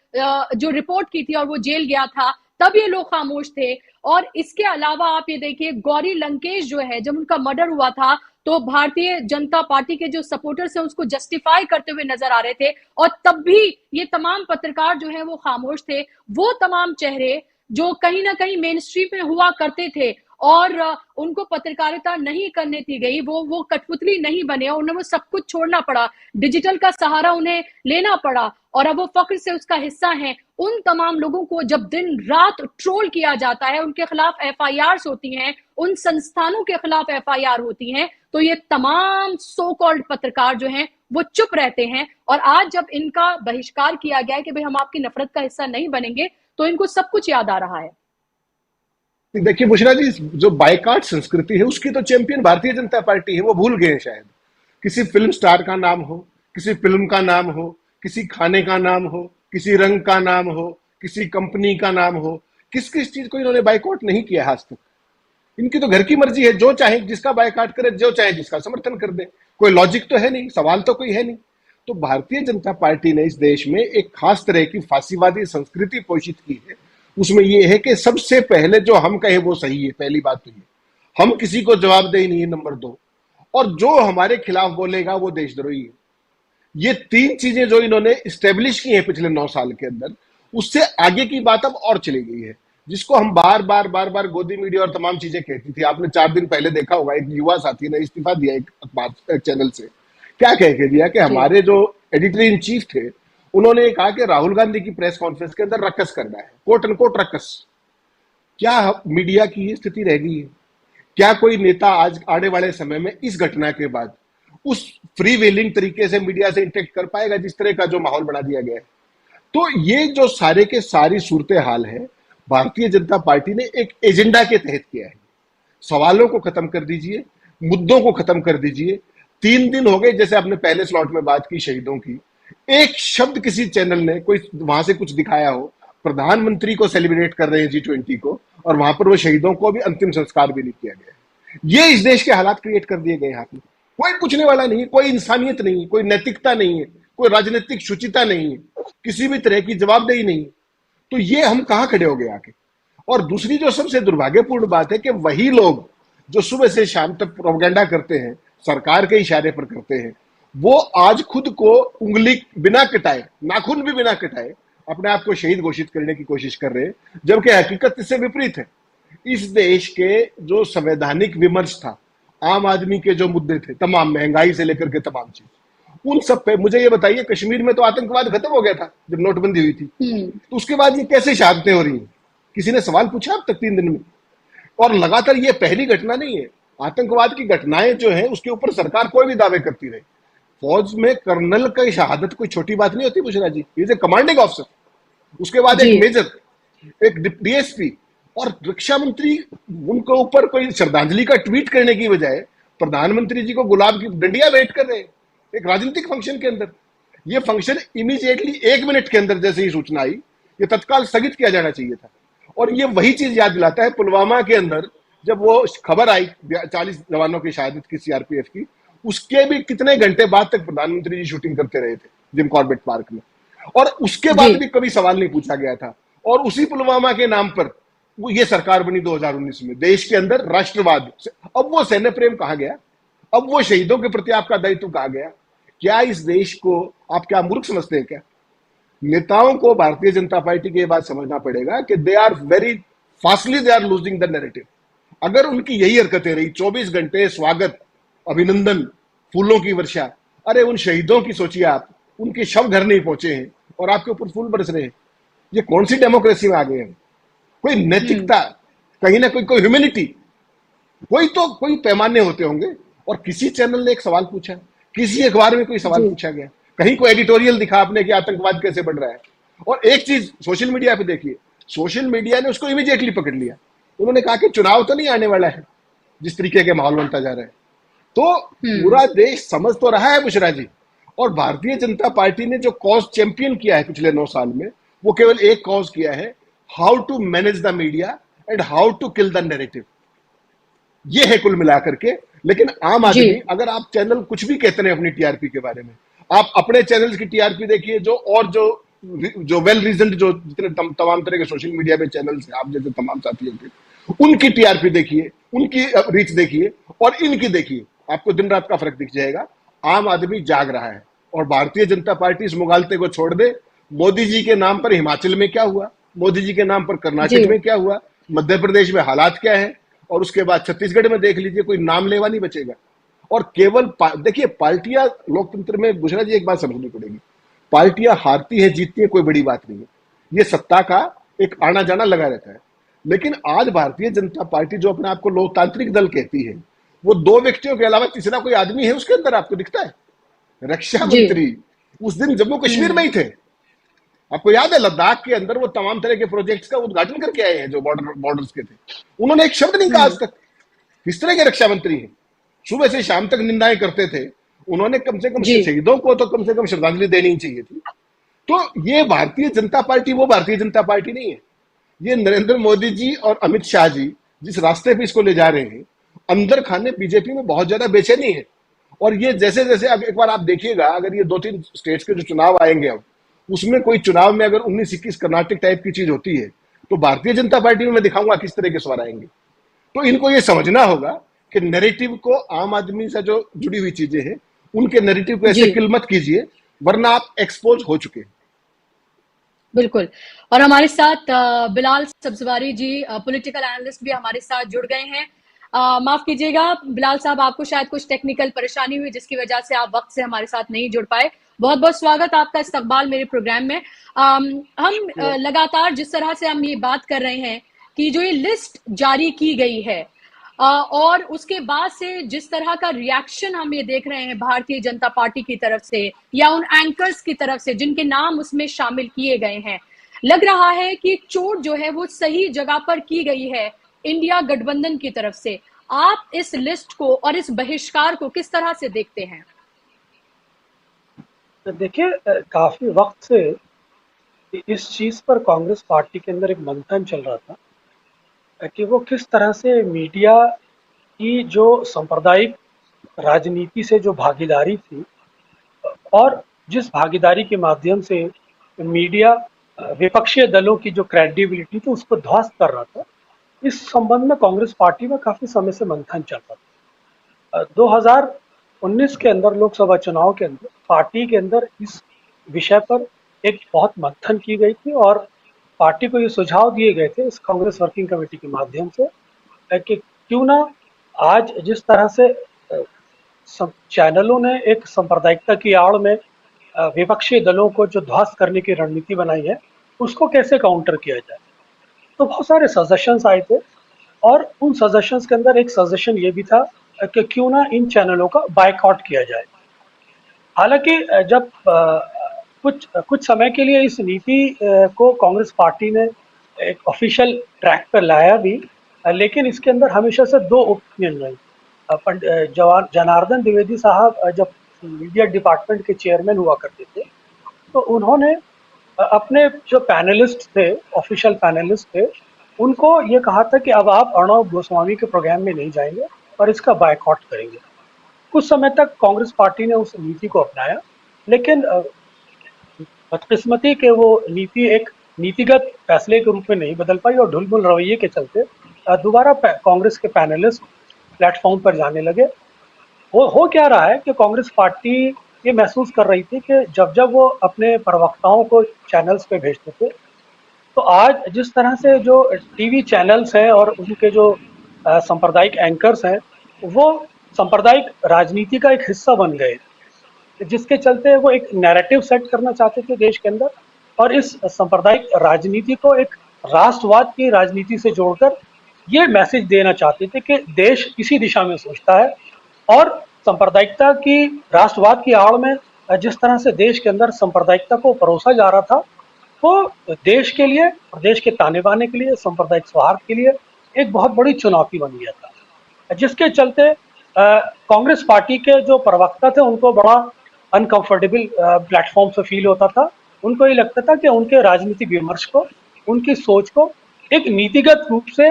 S1: जो रिपोर्ट की थी और वो जेल गया था तब ये लोग खामोश थे। और इसके अलावा आप ये देखिए, गौरी लंकेश जो है, जब उनका मर्डर हुआ था तो भारतीय जनता पार्टी के जो सपोर्टर्स हैं उसको जस्टिफाई करते हुए नजर आ रहे थे, और तब भी ये तमाम पत्रकार जो है वो खामोश थे। वो तमाम चेहरे जो कहीं ना कहीं मेन स्ट्रीम में हुआ करते थे और उनको पत्रकारिता नहीं करने दी गई, वो कठपुतली नहीं बने, उन्हें वो सब कुछ छोड़ना पड़ा, डिजिटल का सहारा उन्हें लेना पड़ा और अब वो फख्र से उसका हिस्सा हैं। उन तमाम लोगों को जब दिन रात ट्रोल किया जाता है, उनके खिलाफ एफआईआर होती हैं, उन संस्थानों के खिलाफ एफआईआर होती हैं, तो ये तमाम सो कॉल्ड पत्रकार जो हैं वो चुप रहते हैं। और आज जब इनका बहिष्कार किया गया है कि भाई हम आपकी नफरत का हिस्सा नहीं बनेंगे, तो इनको सब कुछ याद आ रहा है।
S4: देखिए बुशरा जी, जो बायकॉट संस्कृति है उसकी तो चैंपियन भारतीय जनता पार्टी है। वो भूल गए शायद, किसी फिल्म स्टार का नाम हो, किसी फिल्म का नाम हो, किसी खाने का नाम हो, किसी रंग का नाम हो, किसी कंपनी का नाम हो, किस किस चीज को इन्होंने बायकॉट नहीं किया आज तक। इनकी तो घर की मर्जी है, जो चाहे जिसका बायकॉट करे, जो चाहे जिसका समर्थन कर दे। कोई लॉजिक तो है नहीं, सवाल तो कोई है नहीं। तो भारतीय जनता पार्टी ने इस देश में एक खास तरह की फांसीवादी संस्कृति पोषित की है। उसमें यह है कि सबसे पहले जो हम कहे वो सही है, पहली बात तो ये, हम किसी को जवाबदेही नहीं है, नंबर 2, और जो हमारे खिलाफ बोलेगा वो देशद्रोही है। ये 3 चीजें जो इन्होंने स्टेब्लिश की हैं पिछले 9 साल के अंदर, उससे आगे की बात अब और चली गई है, जिसको हम बार बार गोदी मीडिया और तमाम चीजें कहती थी। आपने 4 दिन पहले देखा होगा, एक युवा साथी ने इस्तीफा दिया एक अखबार एक चैनल से। क्या कह के दिया कि हमारे जो एडिटर इन चीफ थे उन्होंने कहा कि राहुल गांधी की प्रेस कॉन्फ्रेंस के अंदर रक्कस करना है, कोट अनकोट रक्कस। क्या मीडिया की ये स्थिति रह गई है? क्या कोई नेता आज आने वाले समय में इस घटना के बाद उस फ्री व्हीलिंग तरीके से मीडिया से इंटरेक्ट कर पाएगा जिस तरह का जो माहौल बना दिया गया है? तो ये जो सारे के सारी सूरत हाल है, भारतीय जनता पार्टी ने एक एजेंडा के तहत किया है। सवालों को खत्म कर दीजिए, मुद्दों को खत्म कर दीजिए। 3 दिन हो गए, जैसे आपने पहले स्लॉट में बात की शहीदों की, एक शब्द किसी चैनल ने कोई वहां से कुछ दिखाया हो? प्रधानमंत्री को सेलिब्रेट कर रहे हैं G20 को, और वहां पर वो शहीदों को भी अंतिम संस्कार भी नहीं किया गया। ये इस देश के हालात क्रिएट कर दिए गए हैं। कोई पूछने वाला नहीं है, कोई इंसानियत नहीं है, कोई नैतिकता नहीं है, कोई राजनीतिक शुचिता नहीं है, किसी भी तरह की जवाबदेही नहीं है। तो ये हम कहां खड़े हो गए आके? और दूसरी जो सबसे दुर्भाग्यपूर्ण बात है कि वही लोग जो सुबह से शाम तक प्रोपेगेंडा करते हैं, सरकार के इशारे पर करते हैं, वो आज खुद को उंगली बिना कटाए, नाखून भी बिना कटाए अपने आप को शहीद घोषित करने की कोशिश कर रहे हैं, जबकि हकीकत इससे विपरीत है। इस देश के जो संवैधानिक विमर्श था, आम आदमी के जो मुद्दे थे, तमाम महंगाई से लेकर के तमाम चीज, उन सब पे मुझे ये बताइए, कश्मीर में तो आतंकवाद खत्म हो गया था जब नोटबंदी हुई थी, तो उसके बाद ये कैसे शहादतें हो रही हैं? किसी ने सवाल पूछा अब तक 3 दिन में? और लगातार ये पहली घटना नहीं है। आतंकवाद की घटनाएं जो है उसके ऊपर सरकार कोई भी दावे करती रही। फौज में कर्नल की शहादत कोई छोटी बात नहीं होती बुशरा जी, इज ए कमांडिंग ऑफिसर, उसके बाद एक मेजर, एक डीएसपी, और रक्षा मंत्री उनके ऊपर कोई श्रद्धांजलि का ट्वीट करने की बजाय प्रधानमंत्री जी को गुलाब की डंडियां भेंट कर रहे हैं एक राजनीतिक फंक्शन के अंदर। ये फंक्शन इमीडिएटली 1 मिनट के अंदर जैसे ही सूचना आई, ये तत्काल स्थगित किया जाना चाहिए था। और ये वही चीज याद दिलाता है पुलवामा के अंदर जब वो खबर आई 40 जवानों की शहादत की सीआरपीएफ की, उसके भी कितने घंटे बाद तक प्रधानमंत्री जी शूटिंग करते रहे थे जिम कॉर्बेट पार्क में, और उसके बाद भी कभी सवाल नहीं पूछा गया था। और उसी पुलवामा के नाम पर वो ये सरकार बनी 2019 में, देश के अंदर राष्ट्रवाद। अब वो सैन्य प्रेम कहाँ गया? अब वो शहीदों के प्रति आपका दायित्व कहाँ गया? क्या इस देश को आप क्या मूर्ख समझते हैं क्या? नेताओं को भारतीय जनता पार्टी की ये बात समझना पड़ेगा कि they are very fastly they are losing the narrative. अगर उनकी यही हरकतें रही, 24 घंटे स्वागत, अभिनंदन, फूलों की वर्षा, अरे उन शहीदों की सोचिए आप, उनके शव घर नहीं पहुंचे हैं और आपके ऊपर फूल बरस रहे हैं। ये कौन सी डेमोक्रेसी में आ गए हैं? कोई नैतिकता, कहीं ना कोई ह्यूमैनिटी, कोई पैमाने होते होंगे। और किसी चैनल ने एक सवाल पूछा, किसी अखबार में कोई सवाल पूछा गया, कहीं कोई एडिटोरियल दिखा आपने कि आतंकवाद कैसे बढ़ रहा है? और एक चीज सोशल मीडिया पे देखिए, सोशल मीडिया ने उसको इमीडिएटली पकड़ लिया। उन्होंने कहा कि चुनाव तो नहीं आने वाला है जिस तरीके के माहौल बनता जा रहा है। तो पूरा देश समझ तो रहा है बुशरा जी, और भारतीय जनता पार्टी ने जो कॉज चैंपियन किया है पिछले 9 साल में, वो केवल एक कॉज किया है, how to manage the media and how to kill the narrative. ये है कुल मिलाकर के। लेकिन आम आदमी, अगर आप चैनल कुछ भी कहते हैं अपनी टीआरपी के बारे में, आप अपने चैनल की टीआरपी देखिए, जो वेल रीजन्ड, जो जितने तमाम तरह के सोशल मीडिया पे चैनल्स हैं, आप जैसे तमाम साथियों के, उनकी टीआरपी देखिए, उनकी रीच देखिए और इनकी देखिए, आपको दिन रात का फर्क दिख जाएगा। आम आदमी जाग रहा है और भारतीय जनता पार्टी इस मुगालते को छोड़ दे। मोदी जी के नाम पर हिमाचल में क्या हुआ, मोदी जी के नाम पर कर्नाटक में क्या हुआ, मध्य प्रदेश में हालात क्या है, और उसके बाद छत्तीसगढ़ में देख लीजिए, कोई नाम लेवा नहीं बचेगा। और केवल देखिए, पार्टियां लोकतंत्र में, बुशरा जी एक बात समझनी पड़ेगी, पार्टियां हारती है जीतती है कोई बड़ी बात नहीं है, ये सत्ता का एक आना जाना लगा रहता है। लेकिन आज भारतीय जनता पार्टी जो अपने आप को लोकतांत्रिक दल कहती है, वो दो व्यक्तियों के अलावा तीसरा कोई आदमी है उसके अंदर आपको दिखता है? रक्षा मंत्री उस दिन जम्मू कश्मीर में ही थे। आपको याद है लद्दाख के अंदर वो तमाम तरह के प्रोजेक्ट्स का उद्घाटन करके आए हैं जो बॉर्डर्स के थे, उन्होंने एक शब्द नहीं कहा आज तक। किस तरह के रक्षा मंत्री हैं? सुबह से शाम तक निंदाएं करते थे। उन्होंने कम से कम शहीदों को तो कम से कम श्रद्धांजलि देनी ही चाहिए थी। तो ये भारतीय जनता पार्टी वो भारतीय जनता पार्टी नहीं है। ये नरेंद्र मोदी जी और अमित शाह जी जिस रास्ते पे इसको ले जा रहे हैं, अंदर खाने बीजेपी में बहुत ज्यादा बेचैनी है। और ये जैसे जैसे अब एक बार आप देखिएगा, अगर ये 2-3 स्टेट्स के जो चुनाव आएंगे अब, उसमें कोई चुनाव में अगर 19-21 कर्नाटक टाइप की चीज होती है, तो भारतीय जनता पार्टी में मैं दिखाऊंगा किस तरह के स्वर आएंगे। तो इनको ये समझना होगा कि नैरेटिव को, आम आदमी से जो जुड़ी हुई चीजें हैं, उनके नैरेटिव को ऐसे किल मत कीजिए, वरना आप एक्सपोज हो चुके हैं।
S1: बिल्कुल। और हमारे साथ बिलाल सब्जवारी जी, पॉलिटिकल एनालिस्ट भी हमारे साथ जुड़ गए हैं। माफ कीजिएगा बिलाल साहब, आपको शायद कुछ टेक्निकल परेशानी हुई जिसकी वजह से आप वक्त से हमारे साथ नहीं जुड़ पाए। बहुत बहुत स्वागत आपका इस्तकबाल मेरे प्रोग्राम में। हम लगातार जिस तरह से हम ये बात कर रहे हैं कि जो ये लिस्ट जारी की गई है और उसके बाद से जिस तरह का रिएक्शन हम ये देख रहे हैं भारतीय जनता पार्टी की तरफ से या उन एंकर्स की तरफ से जिनके नाम उसमें शामिल किए गए हैं, लग रहा है कि चोट जो है वो सही जगह पर की गई है इंडिया गठबंधन की तरफ से। आप इस लिस्ट को और इस बहिष्कार को किस तरह से देखते हैं?
S6: देखिए, काफी वक्त से इस चीज पर कांग्रेस पार्टी के अंदर एक मंथन चल रहा था कि वो किस तरह से मीडिया की जो सांप्रदायिक राजनीति से जो भागीदारी थी और जिस भागीदारी के माध्यम से मीडिया विपक्षी दलों की जो क्रेडिबिलिटी थी उसको ध्वस्त कर रहा था, इस संबंध में कांग्रेस पार्टी में काफी समय से मंथन चल रहा था। 2019 के अंदर लोकसभा चुनाव के अंदर पार्टी के अंदर इस विषय पर एक बहुत मंथन की गई थी और पार्टी को ये सुझाव दिए गए थे इस कांग्रेस वर्किंग कमेटी के माध्यम से कि क्यों ना आज जिस तरह से चैनलों ने एक सांप्रदायिकता की आड़ में विपक्षी दलों को जो ध्वस्त करने की रणनीति बनाई है उसको कैसे काउंटर किया जाए। तो बहुत सारे सजेशंस आए थे और उन सजेशंस के अंदर एक सजेशन ये भी था कि क्यों ना इन चैनलों का बायकॉट किया जाए। हालांकि जब कुछ समय के लिए इस नीति को कांग्रेस पार्टी ने एक ऑफिशियल ट्रैक पर लाया भी, लेकिन इसके अंदर हमेशा से दो ओपिनियन रही। जनार्दन द्विवेदी साहब जब मीडिया डिपार्टमेंट के चेयरमैन हुआ करते थे तो उन्होंने अपने जो पैनलिस्ट थे, ऑफिशियल पैनलिस्ट थे, उनको ये कहा था कि अब आप अर्णव गोस्वामी के प्रोग्राम में नहीं जाएंगे और इसका बायकॉट करेंगे। कुछ समय तक कांग्रेस पार्टी ने उस नीति को अपनाया, लेकिन बदकिस्मती के वो नीति एक नीतिगत फैसले के रूप में नहीं बदल पाई और ढुलमुल रवैये के चलते दोबारा कांग्रेस के पैनलिस्ट प्लेटफॉर्म पर जाने लगे। हो क्या रहा है कि कांग्रेस पार्टी ये महसूस कर रही थी कि जब जब वो अपने प्रवक्ताओं को चैनल्स पे भेजते थे तो आज जिस तरह से जो टीवी चैनल्स हैं और उनके जो सांप्रदायिक एंकर्स हैं वो सांप्रदायिक राजनीति का एक हिस्सा बन गए, जिसके चलते वो एक नैरेटिव सेट करना चाहते थे देश के अंदर और इस सांप्रदायिक राजनीति को एक राष्ट्रवाद की राजनीति से जोड़कर ये मैसेज देना चाहते थे कि देश इसी दिशा में सोचता है और सांप्रदायिकता की राष्ट्रवाद की आड़ में जिस तरह से देश के अंदर सांप्रदायिकता को परोसा जा रहा था वो देश के लिए और देश के ताने बाने के लिए, सांप्रदायिक सौहार्द के लिए एक बहुत बड़ी चुनौती बन गया था, जिसके चलते कांग्रेस पार्टी के जो प्रवक्ता थे उनको बड़ा अनकंफर्टेबल प्लेटफॉर्म से फील होता था। उनको ये लगता था कि उनके राजनीतिक विमर्श को, उनकी सोच को एक नीतिगत रूप से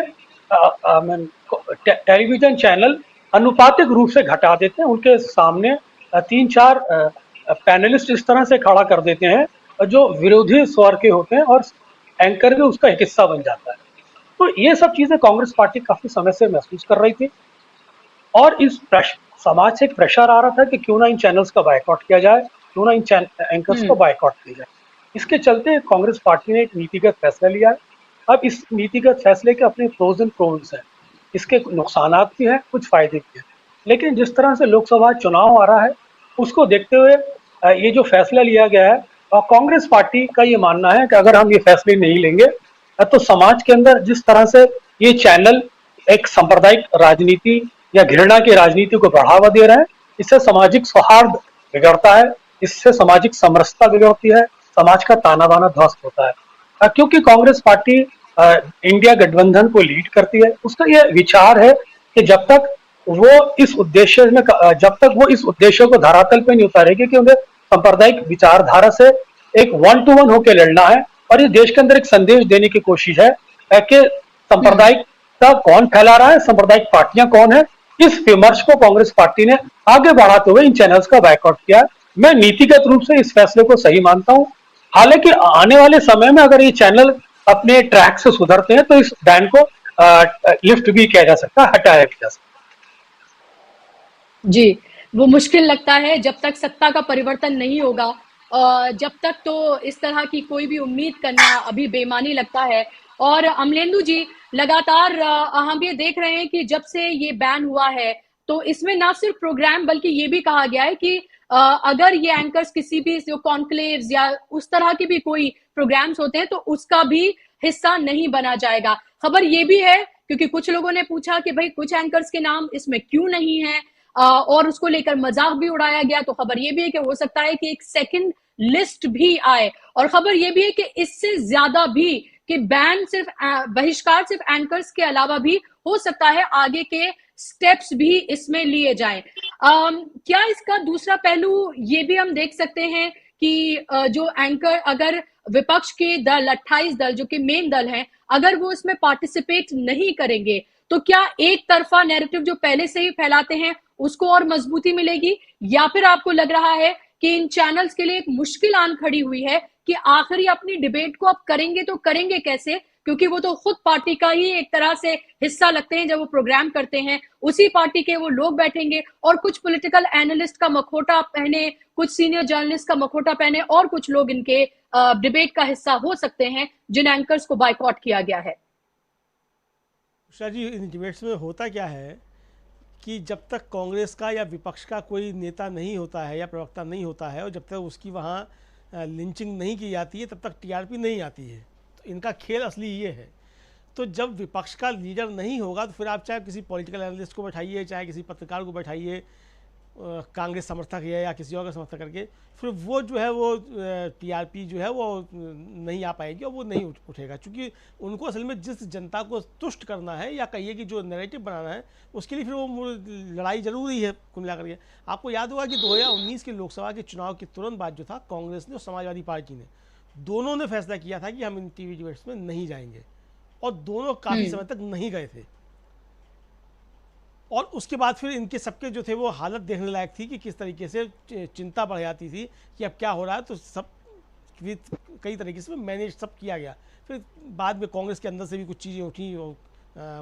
S6: टेलीविजन चैनल अनुपातिक रूप से घटा देते हैं। उनके सामने 3-4 पैनलिस्ट इस तरह से खड़ा कर देते हैं जो विरोधी स्वर के होते हैं और एंकर भी उसका एक हिस्सा बन जाता है। तो ये सब चीजें कांग्रेस पार्टी काफी समय से महसूस कर रही थी और इस समाज से एक प्रेशर आ रहा था कि क्यों ना इन चैनल्स का बायकॉट किया जाए, क्यों ना इन एंकर्स को बायकॉट किया जाए। इसके चलते कांग्रेस पार्टी ने एक नीतिगत फैसला लिया है। अब इस नीतिगत फैसले के अपने प्रोज एंड कॉन्स हैं। इसके नुकसानात भी हैं, कुछ फायदे भी हैं। लेकिन जिस तरह से लोकसभा चुनाव आ रहा है, उसको देखते हुए ये जो फैसला लिया गया है, और कांग्रेस पार्टी का ये मानना है कि अगर हम ये फैसले नहीं लेंगे तो समाज के अंदर जिस तरह से ये चैनल एक सांप्रदायिक राजनीति या घृणा की राजनीति को बढ़ावा दे रहे हैं, इससे सामाजिक सौहार्द बिगड़ता है, इससे सामाजिक समरसता बिगड़ती है, समाज का ताना बाना ध्वस्त होता है। क्योंकि कांग्रेस पार्टी इंडिया गठबंधन को लीड करती है, उसका यह विचार है कि जब तक वो इस उद्देश्य को धरातल पे नहीं उतारेगी कि उन्हें सांप्रदायिक विचारधारा से एक 1-to-1 होकर लड़ना है, और ये देश के अंदर एक संदेश देने की कोशिश है कि सांप्रदायिकता कौन फैला रहा है, सांप्रदायिक पार्टियां कौन है। इस विमर्श को कांग्रेस पार्टी ने आगे बढ़ाते हुए इन चैनल्स का बायकॉट किया। मैं नीतिगत रूप से इस फैसले को सही मानता हूं। हालांकि आने वाले समय में अगर ये चैनल अपने ट्रैक से सुधरते हैं तो इस बैन को लिफ्ट भी किया जा सकता है, हटाया भी जा सकता है।
S1: जी, वो मुश्किल लगता है जब तक सत्ता का परिवर्तन नहीं होगा। जब तक तो इस तरह की कोई भी उम्मीद करना अभी बेईमानी लगता है। और अमलेंदु जी, लगातार हम ये देख रहे हैं कि जब से ये बैन हुआ है तो इसमें ना सिर्फ प्रोग्राम बल्कि ये भी कहा गया है कि अगर ये एंकर्स किसी भी जो कॉन्क्लेव्स या उस तरह के भी कोई प्रोग्राम्स होते हैं तो उसका भी हिस्सा नहीं बना जाएगा। खबर ये भी है क्योंकि कुछ लोगों ने पूछा कि भाई कुछ एंकर्स के नाम इसमें क्यों नहीं है, और उसको लेकर मजाक भी उड़ाया गया। तो खबर ये भी है कि हो सकता है कि एक सेकंड लिस्ट भी आए, और खबर ये भी है कि इससे ज्यादा भी कि बैन सिर्फ बहिष्कार सिर्फ एंकर्स के अलावा भी हो सकता है आगे के स्टेप्स भी इसमें लिए जाएं। क्या इसका दूसरा पहलू ये भी हम देख सकते हैं कि जो एंकर अगर विपक्ष के दल 28 दल जो कि मेन दल हैं, अगर वो इसमें पार्टिसिपेट नहीं करेंगे तो क्या एक तरफा नैरेटिव जो पहले से ही फैलाते हैं उसको और मजबूती मिलेगी, या फिर आपको लग रहा है कि इन चैनल्स के लिए एक मुश्किल आन खड़ी हुई है कि आखिर ये अपनी डिबेट को अब करेंगे तो करेंगे कैसे, क्योंकि वो तो खुद पार्टी का ही एक तरह से हिस्सा लगते हैं। जब वो प्रोग्राम करते हैं उसी पार्टी के वो लोग बैठेंगे और कुछ पॉलिटिकल एनालिस्ट का मखोटा पहने, कुछ सीनियर जर्नलिस्ट का मखोटा पहने और कुछ लोग इनके डिबेट का हिस्सा हो सकते हैं जिन एंकर्स को बायकॉट किया गया है।
S5: उषा जी, इन डिबेट्स में होता क्या है कि जब तक कांग्रेस का या विपक्ष का कोई नेता नहीं होता है या प्रवक्ता नहीं होता है और जब तक उसकी वहाँ लिंचिंग नहीं की जाती है तब तक टीआरपी नहीं आती है। तो इनका खेल असली ये है। तो जब विपक्ष का लीडर नहीं होगा तो फिर आप चाहे किसी पॉलिटिकल एनालिस्ट को बैठाइए, चाहे किसी पत्रकार को बैठाइए, कांग्रेस समर्थक है या किसी और का समर्थक करके, फिर वो जो है वो टीआरपी जो है वो नहीं आ पाएगी और वो नहीं उठेगा। क्योंकि उनको असल में जिस जनता को तुष्ट करना है या कहिए कि जो नैरेटिव बनाना है उसके लिए फिर वो लड़ाई जरूरी है कुल मिलाकर के। आपको याद होगा कि 2019 के लोकसभा के चुनाव के तुरंत बाद जो था, कांग्रेस ने और समाजवादी पार्टी ने दोनों ने फैसला किया था कि हम इन टीवी डिबेट्स में नहीं जाएंगे, और दोनों काफ़ी समय तक नहीं गए थे। और उसके बाद फिर इनके सबके जो थे वो हालत देखने लायक थी कि किस तरीके से चिंता बढ़ जाती थी कि अब क्या हो रहा है। तो सब कई तरीके से मैनेज सब किया गया। फिर बाद में कांग्रेस के अंदर से भी कुछ चीज़ें उठी और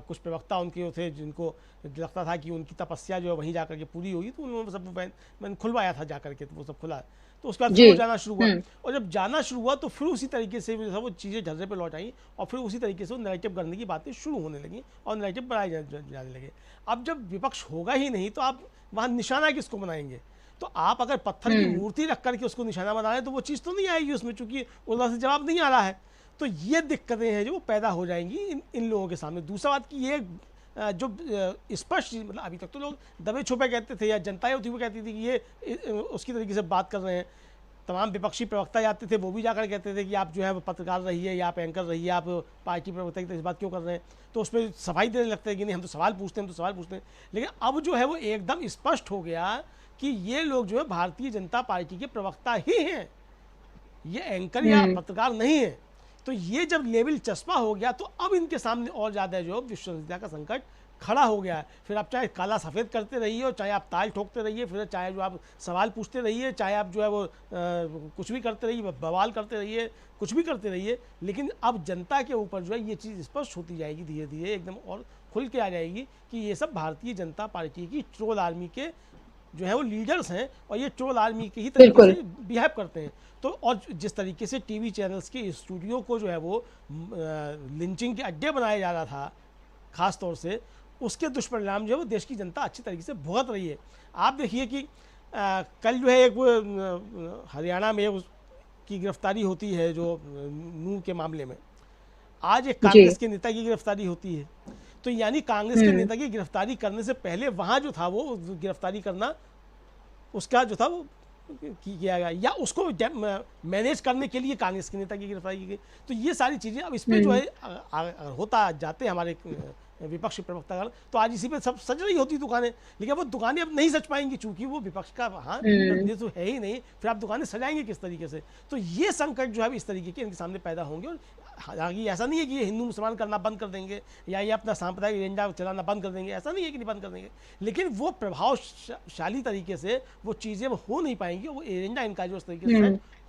S5: कुछ प्रवक्ता उनके थे जिनको लगता था कि उनकी तपस्या जो है वहीं जाकर के पूरी होगी, तो उन्होंने सब मैंने खुलवाया था जाकर के, तो वो सब खुला। तो उसके बाद फिर वो जाना शुरू हुआ, और जब जाना शुरू हुआ तो फिर उसी तरीके से वो चीज़ें ढर्रे पे लौट आई और फिर उसी तरीके से वो नैरेटिव करने की बातें शुरू होने लगी और नैरेटिव बनाए जाने लगे। अब जब विपक्ष होगा ही नहीं तो आप वहाँ निशाना किसको बनाएंगे? तो आप अगर पत्थर की मूर्ति रख करके उसको निशाना बना रहे हैं तो वो चीज़ तो नहीं आएगी उसमें, चूंकि उधर से जवाब नहीं आ रहा है। तो ये दिक्कतें हैं जो पैदा हो जाएंगी इन लोगों के सामने। दूसरा बात कि ये जो स्पष्ट, मतलब अभी तक तो लोग दबे छुपे कहते थे या जनताएं होती हुई कहती थी कि ये उसकी तरीके से बात कर रहे हैं। तमाम विपक्षी प्रवक्ता जाते थे वो भी जाकर कहते थे कि आप जो है पत्रकार रहिए या आप एंकर रहिए, आप पार्टी प्रवक्ता की तरह बात क्यों कर रहे हैं। तो उसमें सफाई देने लगते हैं कि नहीं हम तो सवाल पूछते हैं, हम तो सवाल पूछते हैं। लेकिन अब जो है वो एकदम स्पष्ट हो गया कि ये लोग जो है भारतीय जनता पार्टी के प्रवक्ता ही हैं, ये एंकर या पत्रकार नहीं है। तो ये जब लेवल चस्पा हो गया तो अब इनके सामने और ज़्यादा जो विश्वसनीयता का संकट खड़ा हो गया है। फिर आप चाहे काला सफ़ेद करते रहिए और चाहे आप ताल ठोकते रहिए, फिर चाहे जो आप सवाल पूछते रहिए, चाहे आप जो है वो कुछ भी करते रहिए, बवाल करते रहिए, कुछ भी करते रहिए, लेकिन अब जनता के ऊपर जो है ये चीज़ स्पष्ट होती जाएगी, धीरे धीरे एकदम और खुल के आ जाएगी कि ये सब भारतीय जनता पार्टी की ट्रोल आर्मी के जो है वो लीडर्स हैं और ये ट्रोल आर्मी के ही तरीके से बिहेव करते हैं। तो और जिस तरीके से टीवी चैनल्स के स्टूडियो को जो है वो लिंचिंग के अड्डे बनाया जा रहा था ख़ास तौर से, उसके दुष्परिणाम जो है वो देश की जनता अच्छी तरीके से भुगत रही है। आप देखिए कि कल जो है एक हरियाणा में की गिरफ्तारी होती है जो नूह के मामले में, आज एक कांग्रेस के नेता की गिरफ्तारी होती है। तो यानी कांग्रेस के नेता की गिरफ्तारी करने से पहले वहाँ जो था वो गिरफ्तारी करना उसका जो था वो किया गया, या उसको मैनेज करने के लिए कांग्रेस के नेता की गिरफ्तारी की गई। तो ये सारी चीज़ें अब इस पर जो है होता जाते हैं हमारे विपक्षी प्रवक्तागण, तो आज इसी पे सब सज रही होती दुकानें, लेकिन वो दुकानें अब नहीं सज पाएंगी चूंकि वो विपक्ष का ये तो है ही नहीं, फिर आप दुकानें सजाएंगे किस तरीके से। तो ये संकट जो है इस तरीके के इनके सामने पैदा होंगे। और हालांकि ऐसा नहीं है कि ये हिंदू मुसलमान करना बंद कर देंगे या ये अपना सांप्रदायिक एजेंडा चलाना बंद कर देंगे, ऐसा नहीं है कि नहीं बंद कर देंगे, लेकिन वो प्रभावशाली तरीके से वो चीज़ें हो नहीं पाएंगी, वो एजेंडा इनका जो उस तरीके से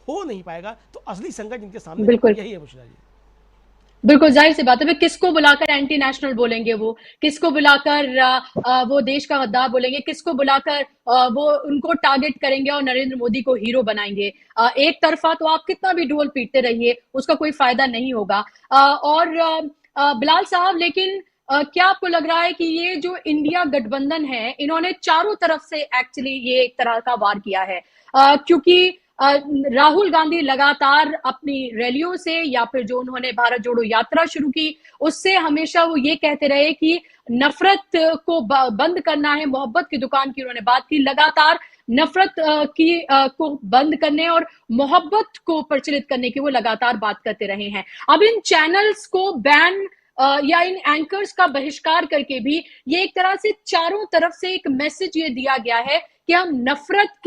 S5: हो नहीं पाएगा। तो असली संकट इनके सामने यही है बुशरा जी।
S1: बिल्कुल जाहिर सी बात है, वे किसको बुलाकर एंटी नेशनल बोलेंगे, वो किसको बुलाकर वो देश का गद्दार बोलेंगे, किसको बुलाकर वो उनको टारगेट करेंगे और नरेंद्र मोदी को हीरो बनाएंगे। एक तरफा तो आप कितना भी ढोल पीटते रहिए, उसका कोई फायदा नहीं होगा। और बिलाल साहब, लेकिन क्या आपको लग रहा है कि ये जो इंडिया गठबंधन है, इन्होंने चारों तरफ से एक्चुअली ये एक तरह का वार किया है, क्योंकि राहुल गांधी लगातार अपनी रैलियों से या फिर जो उन्होंने भारत जोड़ो यात्रा शुरू की उससे हमेशा वो ये कहते रहे कि नफरत को बंद करना है, मोहब्बत की दुकान की उन्होंने बात की, लगातार नफरत को बंद करने और मोहब्बत को प्रचलित करने की वो लगातार बात करते रहे हैं। अब इन चैनल्स को बैन या इन एंकर्स का बहिष्कार करके भी ये एक तरह से चारों तरफ से एक मैसेज ये दिया गया है कि हम नफरत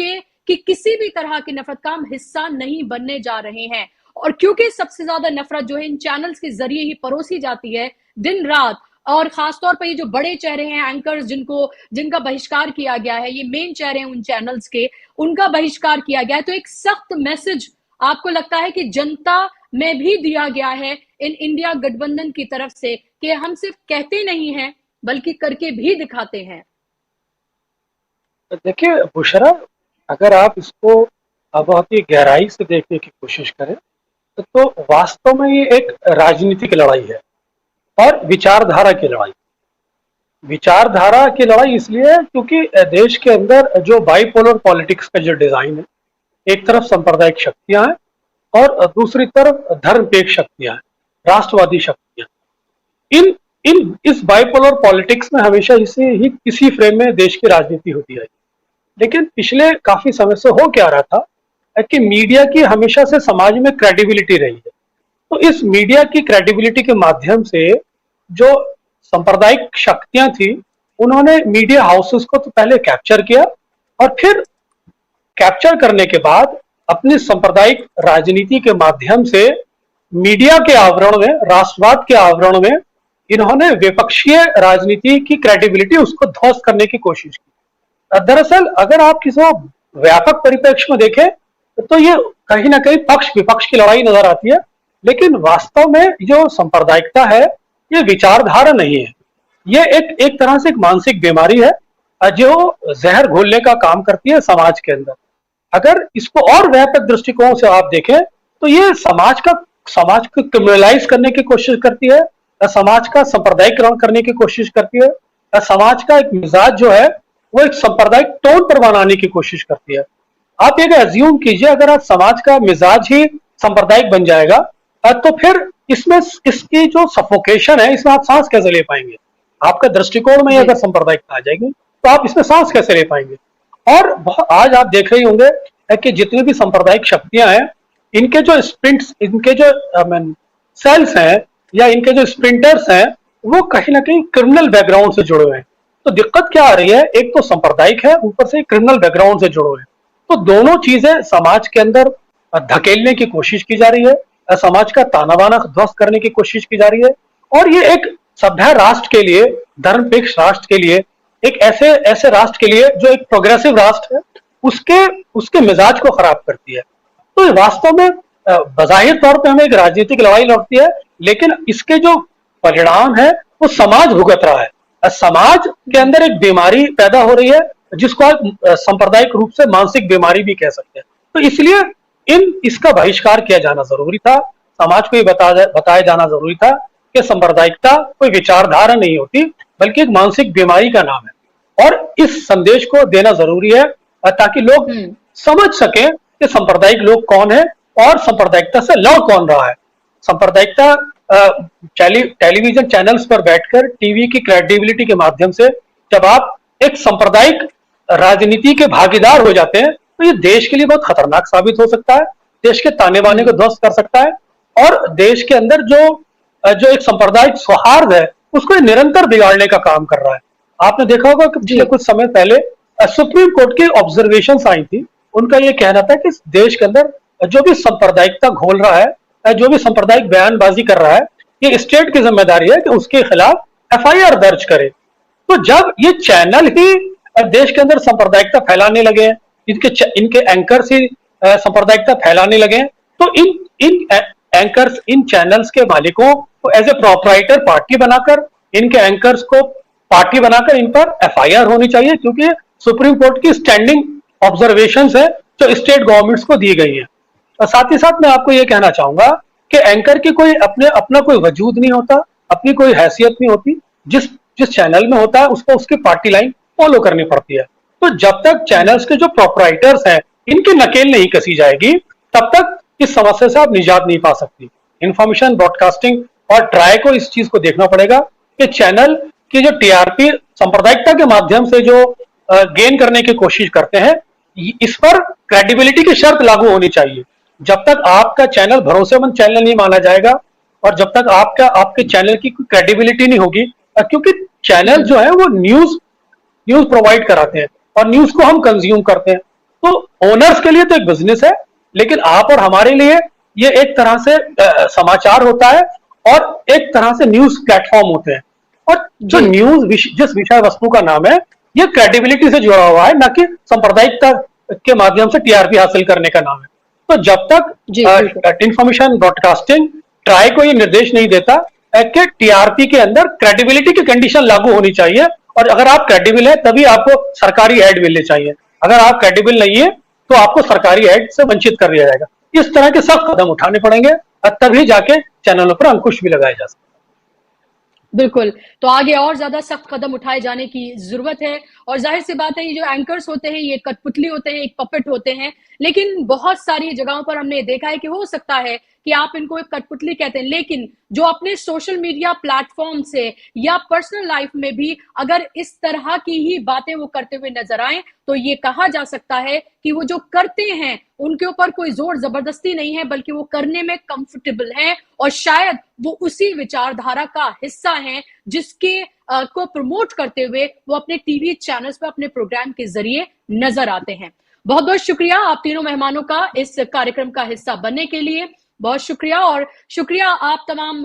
S1: कि किसी भी तरह की नफरत का हम हिस्सा नहीं बनने जा रहे हैं। और क्योंकि सबसे ज्यादा नफरत जो है इन चैनल्स के जरिए ही परोसी जाती है दिन रात, और खासतौर पर ये जो बड़े चेहरे हैं एंकर्स जिनका बहिष्कार किया गया है, ये मेन चेहरे हैं उन चैनल्स के, उनका बहिष्कार किया गया है। तो एक सख्त मैसेज आपको लगता है कि जनता में भी दिया गया है इन इंडिया गठबंधन की तरफ से कि हम सिर्फ कहते नहीं हैं बल्कि करके भी दिखाते हैं?
S6: देखिए बुशरा, अगर आप इसको बहुत ही गहराई से देखने की कोशिश करें तो वास्तव में ये एक राजनीतिक लड़ाई है और विचारधारा की लड़ाई। विचारधारा की लड़ाई इसलिए है क्योंकि देश के अंदर जो बाइपोलर पॉलिटिक्स का जो डिजाइन है, एक तरफ सांप्रदायिक शक्तियां हैं और दूसरी तरफ धर्मनिरपेक्ष शक्तियां हैं, राष्ट्रवादी शक्तियां। इस बाइपोलर पॉलिटिक्स में हमेशा इसी फ्रेम में देश की राजनीति होती है। लेकिन पिछले काफी समय से हो क्या रहा था कि मीडिया की हमेशा से समाज में क्रेडिबिलिटी रही है। तो इस मीडिया की क्रेडिबिलिटी के माध्यम से जो सांप्रदायिक शक्तियां थी उन्होंने मीडिया हाउसेस को तो पहले कैप्चर किया और फिर कैप्चर करने के बाद अपनी सांप्रदायिक राजनीति के माध्यम से मीडिया के आवरण में, राष्ट्रवाद के आवरण में इन्होंने विपक्षीय राजनीति की क्रेडिबिलिटी उसको ध्वस्त करने की कोशिश की। दरअसल अगर आप किसी व्यापक परिप्रेक्ष्य में देखें तो ये कहीं ना कहीं पक्ष विपक्ष की लड़ाई नजर आती है, लेकिन वास्तव में जो सांप्रदायिकता है ये विचारधारा नहीं है, ये एक तरह से एक मानसिक बीमारी है जो जहर घोलने का काम करती है समाज के अंदर। अगर इसको और व्यापक दृष्टिकोण से आप देखें तो ये समाज को क्रिमिनलाइज करने की कोशिश करती है, समाज का सांप्रदायिकरण करने की कोशिश करती है, समाज का एक मिजाज जो है वो एक सांप्रदायिक टोन पर बनाने की कोशिश करती है। आप एक एज्यूम कीजिए, अगर आप समाज का मिजाज ही सांप्रदायिक बन जाएगा तो फिर इसमें इसकी जो सफोकेशन है इसमें आप सांस कैसे ले पाएंगे? आपका दृष्टिकोण में अगर सांप्रदायिकता आ जाएगी तो आप इसमें सांस कैसे ले पाएंगे? और आज आप देख रहे होंगे कि जितनी भी सांप्रदायिक शक्तियां हैं इनके जो स्प्रिंट्स, इनके जो सेल्स हैं या इनके जो स्प्रिंटर्स हैं वो कहीं ना कहीं क्रिमिनल बैकग्राउंड से जुड़े हुए हैं। तो दिक्कत क्या आ रही है, एक तो सांप्रदायिक है, ऊपर से क्रिमिनल बैकग्राउंड से जुड़े हुए हैं। तो दोनों चीजें समाज के अंदर धकेलने की कोशिश की जा रही है, समाज का ताना बाना ध्वस्त करने की कोशिश की जा रही है। और ये एक सभ्य राष्ट्र के लिए, धर्मनिरपेक्ष राष्ट्र के लिए, एक ऐसे राष्ट्र के लिए जो एक प्रोग्रेसिव राष्ट्र है उसके मिजाज को खराब करती है। तो वास्तव में बजाहिर तौर पे हमें एक राजनीतिक लड़ाई लड़ती है, लेकिन इसके जो परिणाम है वो समाज भुगत रहा है। समाज के अंदर एक बीमारी पैदा हो रही है जिसको आप सांप्रदायिक रूप से मानसिक बीमारी भी कह सकते हैं। तो इसलिए इसका बहिष्कार किया जाना जरूरी था, समाज को ये बताया जाना जरूरी था कि सांप्रदायिकता कोई विचारधारा नहीं होती, बल्कि एक मानसिक बीमारी का नाम है। और इस संदेश को देना जरूरी है ताकि लोग समझ सकें कि सांप्रदायिक लोग कौन है और सांप्रदायिकता से लड़ कौन रहा है। सांप्रदायिकता टेलीविजन चैनल्स पर बैठकर टीवी की क्रेडिबिलिटी के माध्यम से जब आप एक सांप्रदायिक राजनीति के भागीदार हो जाते हैं तो ये देश के लिए बहुत खतरनाक साबित हो सकता है, देश के ताने बाने को ध्वस्त कर सकता है और देश के अंदर जो एक सांप्रदायिक सौहार्द है उसको निरंतर बिगाड़ने का काम कर रहा है। आपने देखा होगा कि पिछले कुछ समय पहले सुप्रीम कोर्ट की ऑब्जर्वेशंस आई थी, उनका ये कहना था कि देश के अंदर जो भी सांप्रदायिकता घोल रहा है, जो भी सांप्रदायिक बयानबाजी कर रहा है, ये स्टेट की जिम्मेदारी है कि उसके खिलाफ एफआईआर दर्ज करे। तो जब ये चैनल ही देश के अंदर सांप्रदायिकता फैलाने लगे, इनके एंकर्स ही सांप्रदायिकता फैलाने लगे, तो इन एंकर्स, इन चैनल्स के मालिकों को एज ए प्रोप्राइटर पार्टी बनाकर, इनके एंकर्स को पार्टी बनाकर इन पर एफआईआर होनी चाहिए, क्योंकि सुप्रीम कोर्ट की स्टैंडिंग ऑब्जर्वेशंस है जो स्टेट गवर्नमेंट्स को दी गई है। और साथ ही साथ मैं आपको ये कहना चाहूंगा कि एंकर की कोई अपना कोई वजूद नहीं होता, अपनी कोई हैसियत नहीं होती। जिस चैनल में होता है उसको उसकी पार्टी लाइन फॉलो करनी पड़ती है। तो जब तक चैनल्स के जो प्रोप्राइटर्स हैं इनकी नकेल नहीं कसी जाएगी तब तक इस समस्या से आप निजात नहीं पा सकती। इंफॉर्मेशन ब्रॉडकास्टिंग और ट्राई को इस चीज को देखना पड़ेगा कि चैनल की जो टीआरपी सांप्रदायिकता के माध्यम से जो गेन करने की कोशिश करते हैं, इस पर क्रेडिबिलिटी की शर्त लागू होनी चाहिए। जब तक आपका चैनल भरोसेमंद चैनल नहीं माना जाएगा और जब तक आपके चैनल की क्रेडिबिलिटी नहीं होगी, क्योंकि चैनल जो है वो न्यूज प्रोवाइड कराते हैं और न्यूज को हम कंज्यूम करते हैं, तो ओनर्स के लिए तो एक बिजनेस है, लेकिन आप और हमारे लिए ये एक तरह से समाचार होता है और एक तरह से न्यूज प्लेटफॉर्म होते हैं। और जो न्यूज जिस विषय वस्तु का नाम है ये क्रेडिबिलिटी से जुड़ा हुआ है, न कि सांप्रदायिकता के माध्यम से टीआरपी हासिल करने का नाम है। तो जब तक इंफॉर्मेशन ब्रॉडकास्टिंग ट्राई को ये निर्देश नहीं देता कि टीआरपी के अंदर क्रेडिबिलिटी की कंडीशन लागू होनी चाहिए, और अगर आप क्रेडिबल है तभी आपको सरकारी एड मिलने चाहिए, अगर आप क्रेडिबल नहीं है तो आपको सरकारी एड से वंचित कर दिया जाएगा। इस तरह के सख्त कदम उठाने पड़ेंगे और तभी जाके चैनलों पर अंकुश भी लगाया जा सकता है।
S1: बिल्कुल, तो आगे और ज्यादा सख्त कदम उठाए जाने की जरूरत है। और जाहिर सी बात है ये जो एंकर्स होते हैं ये कठपुतली होते हैं, एक पपेट होते हैं, लेकिन बहुत सारी जगहों पर हमने देखा है कि हो सकता है कि आप इनको एक कठपुतली कहते हैं, लेकिन जो अपने सोशल मीडिया प्लेटफॉर्म से या पर्सनल लाइफ में भी अगर इस तरह की ही बातें वो करते हुए नजर आए तो ये कहा जा सकता है कि वो जो करते हैं उनके ऊपर कोई जोर जबरदस्ती नहीं है, बल्कि वो करने में कंफर्टेबल हैं और शायद वो उसी विचारधारा का हिस्सा हैं जिसके को प्रमोट करते हुए वो अपने टीवी चैनल्स पर अपने प्रोग्राम के जरिए नजर आते हैं। बहुत बहुत शुक्रिया आप तीनों मेहमानों का इस कार्यक्रम का हिस्सा बनने के लिए, बहुत शुक्रिया। और शुक्रिया आप तमाम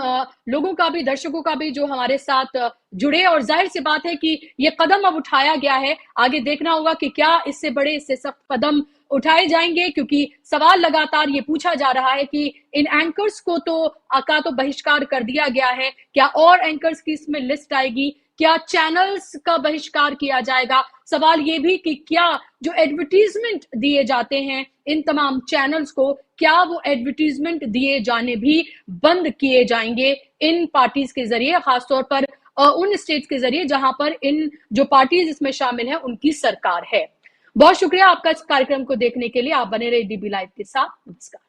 S1: लोगों का भी, दर्शकों का भी जो हमारे साथ जुड़े। और जाहिर सी बात है कि ये कदम अब उठाया गया है, आगे देखना होगा कि क्या इससे बड़े, इससे सख्त कदम उठाए जाएंगे, क्योंकि सवाल लगातार ये पूछा जा रहा है कि इन एंकर्स को तो बहिष्कार कर दिया गया है, क्या और एंकर्स की इसमें लिस्ट आएगी, क्या चैनल्स का बहिष्कार किया जाएगा। सवाल ये भी कि क्या जो एडवर्टीजमेंट दिए जाते हैं इन तमाम चैनल्स को, क्या वो एडवर्टीजमेंट दिए जाने भी बंद किए जाएंगे इन पार्टीज के जरिए, खासतौर पर उन स्टेट्स के जरिए जहां पर इन जो पार्टीज इसमें शामिल है उनकी सरकार है। बहुत शुक्रिया आपका इस कार्यक्रम को देखने के लिए। आप बने रहे डीबी लाइव के साथ। नमस्कार।